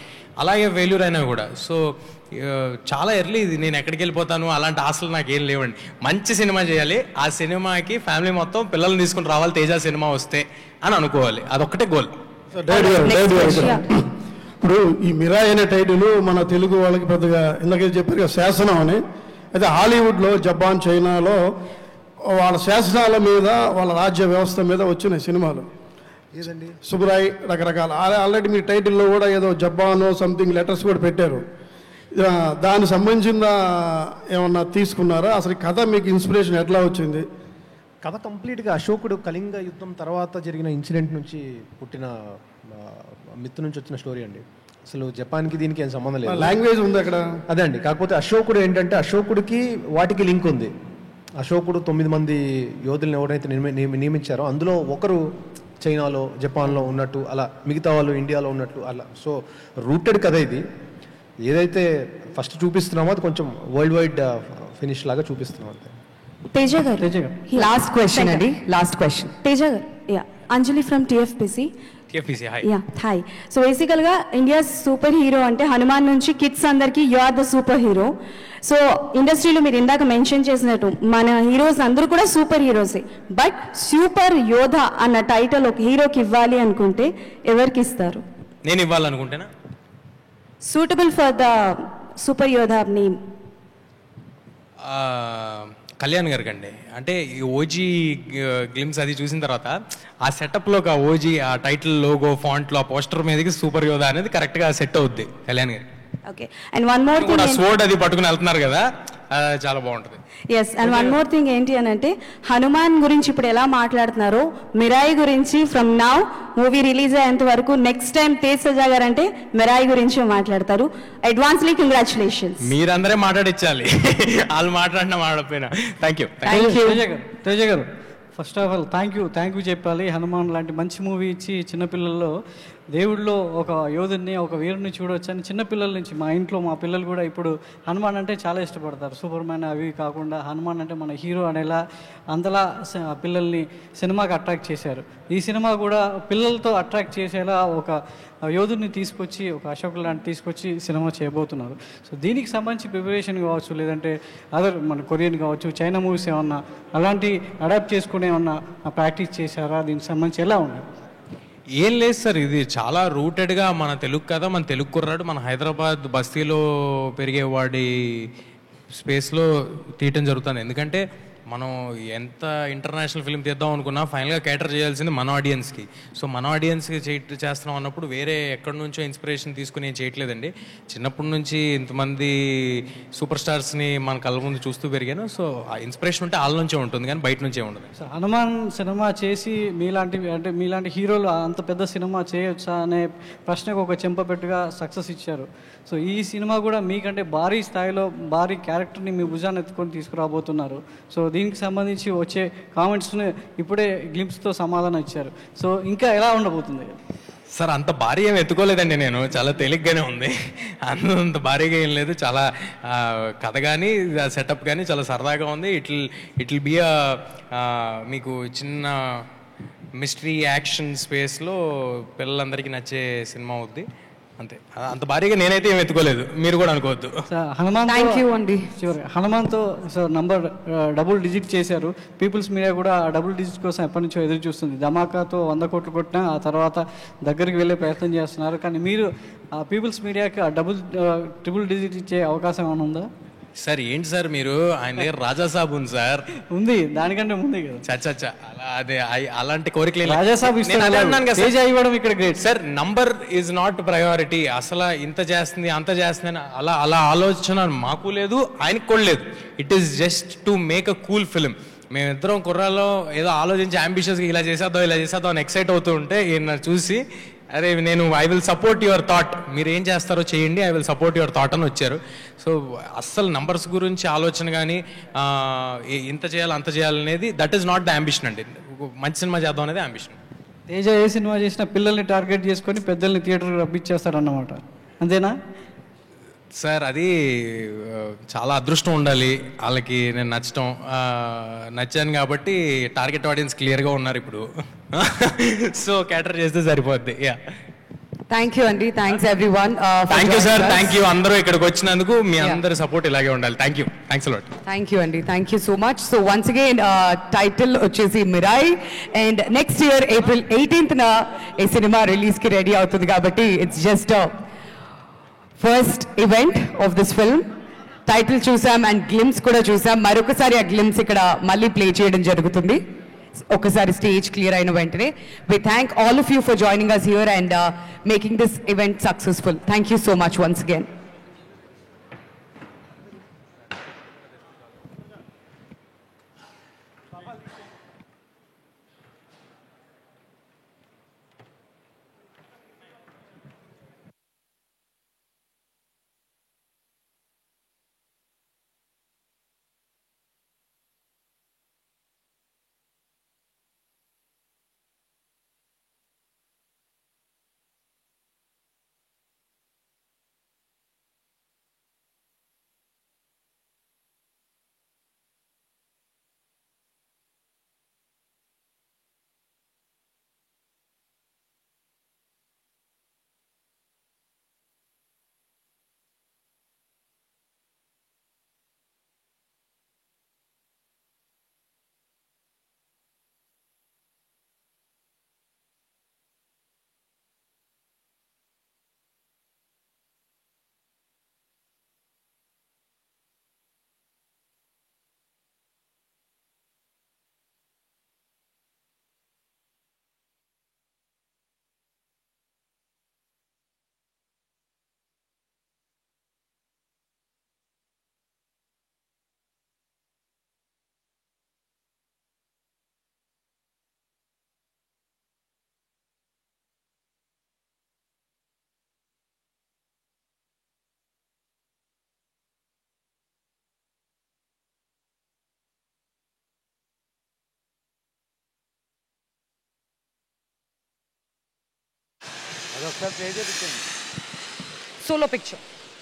అలాగే ఫెయిల్యూర్ అయినా కూడా. సో చాలా ఎర్లీ ఇది, నేను ఎక్కడికి వెళ్ళిపోతాను అలాంటి ఆశలు నాకు ఏం లేవండి. మంచి సినిమా చేయాలి, ఆ సినిమాకి ఫ్యామిలీ మొత్తం పిల్లల్ని తీసుకుని రావాలి తేజ సినిమా వస్తే అని అనుకోవాలి, అదొక్కటే గోల్. ఇప్పుడు ఈ మిరాయ్ అనే టైటిల్ మన తెలుగు వాళ్ళకి పెద్దగా ఇందాక చెప్పారు కదా శాసనం అని. అయితే హాలీవుడ్లో, జపాన్, చైనాలో వాళ్ళ శాసనాల మీద, వాళ్ళ రాజ్య వ్యవస్థ మీద వచ్చిన సినిమాలు ఏదండి సుబ్రాయ్ రకరకాల. ఆల్రెడీ మీ టైటిల్లో కూడా ఏదో జపాన్ సంథింగ్ లెటర్స్ కూడా పెట్టారు. దానికి సంబంధించిన ఏమన్నా తీసుకున్నారా? అసలు కథ మీకు ఇన్స్పిరేషన్ ఎట్లా వచ్చింది? కథ కంప్లీట్గా అశోకుడు కళింగ యుద్ధం తర్వాత జరిగిన ఇన్సిడెంట్ నుంచి పుట్టిన మిత్తు నుంచి వచ్చిన స్టోరీ అండి. అసలు జపాన్కి దీనికి ఏం సంబంధం లేదు. లాంగ్వేజ్ ఉంది అక్కడ, అదే అండి. కాకపోతే అశోకుడు ఏంటంటే అశోకుడికి వాటికి లింక్ ఉంది. అశోకుడు 9 మంది యోధులను ఎవరైతే నియమించారో అందులో ఒకరు చైనాలో, జపాన్లో ఉన్నట్టు, అలా మిగతా వాళ్ళు ఇండియాలో ఉన్నట్టు అలా. సో రూటెడ్ కథ ఇది. ఏదైతే ఫస్ట్ చూపిస్తున్నామో అది కొంచెం వరల్డ్ వైడ్ ఫినిష్ లాగా చూపిస్తున్నాం అంతే. తేజ గారు, లాస్ట్ క్వశ్చన్ అండి, last question. Teja garu, Anjali from TFPC. KPC hi. Yeah hi. So బేసికల్గా ఇండియా సూపర్ హీరో అంటే హనుమాన్ నుంచి కిడ్స్ అందరికీ you are the superhero. So ఇండస్ట్రీలో మీరు ఇందాక మెన్షన్ చేసినట్టు మన హీరోస్ అందరూ కూడా సూపర్ హీరోసే. బట్ సూపర్ యోధ అన్న టైటిల్ ఒక హీరోకి ఇవ్వాలి అనుకుంటే ఎవరికి ఇస్తారు? నేను ఇవ్వాలనుకుంటేనా సూటబుల్ ఫర్ ద సూపర్ యోధ నేమ్? కళ్యాణ్ గారికి అండి. అంటే ఈ ఓజీ గ్లిమ్స్ అది చూసిన తర్వాత ఆ సెటప్లో ఆ ఓజీ ఆ టైటిల్ లోగో ఫాంట్లో ఆ పోస్టర్ మీదకి సూపర్ యోధా అనేది కరెక్ట్గా సెట్ అవుద్ది కళ్యాణ్ గారికి. Okay. And one more thing, sword అది పట్టుకుని వెళ్తున్నారు కదా, చాలా బాగుంటుంది. Yes. And one more thing ఏంటి అని అంటే హనుమాన్ గురించి ఇప్పుడు ఎలా మాట్లాడుతున్నారో మిరాయి గురించి ఫ్రమ్ నౌ మూవీ రిలీజ్ అయ్యేంత వరకు నెక్స్ట్ టైం తేజ్ సజా గారు అంటే మిరాయి గురించి మాట్లాడతారు. Advancely congratulations. మీరందరే మాట్లాడించాలి, వాళ్ళు మాట్లాడినా మాట్లాడిపోయినా. Thank you. Teja garu first of all thank you చెప్పాలి. హనుమాన్ లాంటి మంచి మూవీ ఇచ్చి చిన్నపిల్లల్లో దేవుడిలో ఒక యోధుడిని ఒక వీరుని చూడవచ్చు అని చిన్నపిల్లల నుంచి మా ఇంట్లో మా పిల్లలు కూడా ఇప్పుడు హనుమాన్ అంటే చాలా ఇష్టపడతారు. సూపర్ మ్యాన్ అవి కాకుండా హనుమాన్ అంటే మన హీరో అనేలా అంతలా పిల్లల్ని సినిమాకి అట్రాక్ట్ చేశారు. ఈ సినిమా కూడా పిల్లలతో అట్రాక్ట్ చేసేలా ఒక యోధుడిని తీసుకొచ్చి ఒక అశోక్ లాంటి తీసుకొచ్చి సినిమా చేయబోతున్నారు. సో దీనికి సంబంధించి ప్రిపరేషన్ కావచ్చు, లేదంటే అదర్ మన కొరియన్ కావచ్చు, చైనా మూవీస్ ఏమన్నా అలాంటి అడాప్ట్ చేసుకునే ఏమన్నా ప్రాక్టీస్ చేశారా? దీనికి సంబంధించి ఎలా ఉన్నాయి? ఏం లేదు సార్, ఇది చాలా రూటెడ్గా మన తెలుగు కథ, మన తెలుగు కుర్రాడు మన హైదరాబాద్ బస్తీలో పెరిగేవాడి స్పేస్లో తీయటం జరుగుతుంది. ఎందుకంటే మనం ఎంత ఇంటర్నేషనల్ ఫిల్మ్ తీద్దాం అనుకున్నా ఫైనల్గా క్యాటర్ చేయాల్సింది మన ఆడియన్స్కి. సో మన ఆడియన్స్కి చేస్తున్నాం అన్నప్పుడు వేరే ఎక్కడి నుంచో ఇన్స్పిరేషన్ తీసుకుని ఏం చేయట్లేదండి. చిన్నప్పటి నుంచి ఇంతమంది సూపర్ స్టార్స్ని మన కళ్ళ ముందు చూస్తూ పెరిగాను. సో ఆ ఇన్స్పిరేషన్ ఉంటే వాళ్ళ నుంచే ఉంటుంది, కానీ బయట నుంచే ఉండదు. సో హనుమాన్ సినిమా చేసి మీలాంటి హీరోలు అంత పెద్ద సినిమా చేయొచ్చా అనే ప్రశ్నకు ఒక చెంపపెట్టుగా సక్సెస్ ఇచ్చారు. సో ఈ సినిమా కూడా మీకంటే భారీ స్థాయిలో భారీ క్యారెక్టర్ని మీ భుజాన్ని ఎత్తుకొని తీసుకురాబోతున్నారు. సో దీనికి సంబంధించి వచ్చే కామెంట్స్ని ఇప్పుడే గ్లింప్స్తో సమాధానం ఇచ్చారు. సో ఇంకా ఎలా ఉండబోతుంది? సార్ అంత భారీ ఏమి ఎత్తుకోలేదండి, నేను చాలా తేలిగ్గానే ఉంది. అంత భారీగా ఏం లేదు. చాలా కథ కానీ సెటప్ కానీ చాలా సరదాగా ఉంది. ఇట్ విల్ బి మీకు చిన్న మిస్టరీ యాక్షన్ స్పేస్లో పిల్లలందరికీ నచ్చే సినిమా అవుద్ది. అంతే, అంత భారీగా నేనైతే ఏం ఎత్తుకోలేదు, మీరు కూడా అనుకోవద్దు. హనుమాన్ హనుమాన్తో సార్ నంబర్ డబుల్ డిజిట్ చేశారు. పీపుల్స్ మీడియా కూడా డబుల్ డిజిట్ కోసం ఎప్పటి నుంచో ఎదురు చూస్తుంది. ధమాకాతో 100 కోట్లు కొట్టినా ఆ తర్వాత దగ్గరికి వెళ్ళే ప్రయత్నం చేస్తున్నారు. కానీ మీరు పీపుల్స్ మీడియాకి ట్రిపుల్ డిజిట్ ఇచ్చే అవకాశం ఏమైనా ఉందా? సార్ ఏంటి సార్ మీరు, ఆయన దగ్గర రాజాసాబ్ ఉంది సార్. ఉంది, దానికంటే ముందే కదా. చచ్చా అలా అదే అలాంటి కోరికలు రాజాసాబ్ ఇక్కడ great sir. Number is not priority. అసలు ఇంత చేస్తుంది అంత చేస్తుంది అని అలా ఆలోచన మాకు లేదు, ఆయనకు కూడా లేదు. It is just to make a cool film. మేమిద్దరం కుర్రాల్లో ఏదో ఆలోచించి అంబిషియస్గా ఇలా చేసేద్దాం అని ఎక్సైట్ అవుతూ ఉంటే ఈయన చూసి అరే I will support your thought, మీరు ఏం చేస్తారో చేయండి, I will support your thought అని వచ్చారు. సో అస్సలు నంబర్స్ గురించి ఆలోచన కానీ ఇంత చేయాలి అంత చేయాలనేది that is not the ambition అండి. మంచి సినిమా చేద్దాం అనేది అంబిషన్. తేజ ఏ సినిమా చేసినా పిల్లల్ని టార్గెట్ చేసుకొని పెద్దల్ని థియేటర్కి రప్పించేస్తారన్నమాట, అంతేనా? సార్ అది చాలా అదృష్టం ఉండాలి వాళ్ళకి నేను నచ్చాను కాబట్టి టార్గెట్ ఆడియన్స్ క్లియర్గా ఉన్నారు ఇప్పుడు. సో క్యాటర్ చేస్తే సరిపోద్ది. యా, థ్యాంక్ యూ అండి. Thanks everyone. Thank you sir, thank you అందరూ ఇక్కడికి వచ్చినందుకు. మీ అందరి సపోర్ట్ ఇలాగే ఉండాలి. Thank you, thanks a lot. Thank you అండి, thank you so much. So once again title వచ్చేసి Mirai, and next year April 18th ఈ సినిమా రిలీజ్కి రెడీ అవుతుంది కాబట్టి it's just first event of this film. Title చూసాం అండ్ గ్లిమ్స్ కూడా చూసాం. మరొకసారి ఆ గ్లిమ్స్ ఇక్కడ మళ్ళీ ప్లే చేయడం జరుగుతుంది. ఒకసారి స్టేజ్ క్లియర్ అయిన వెంటనే we thank all of you for joining us here and making this event successful. Thank you so much once again.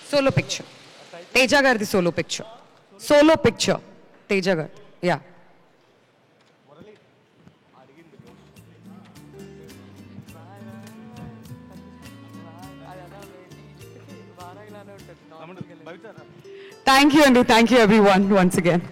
Solo picture Teja గారిది సోలో పిక్చర్ తేజ గారి యా థ్యాంక్ యూ అండి thank you everyone once again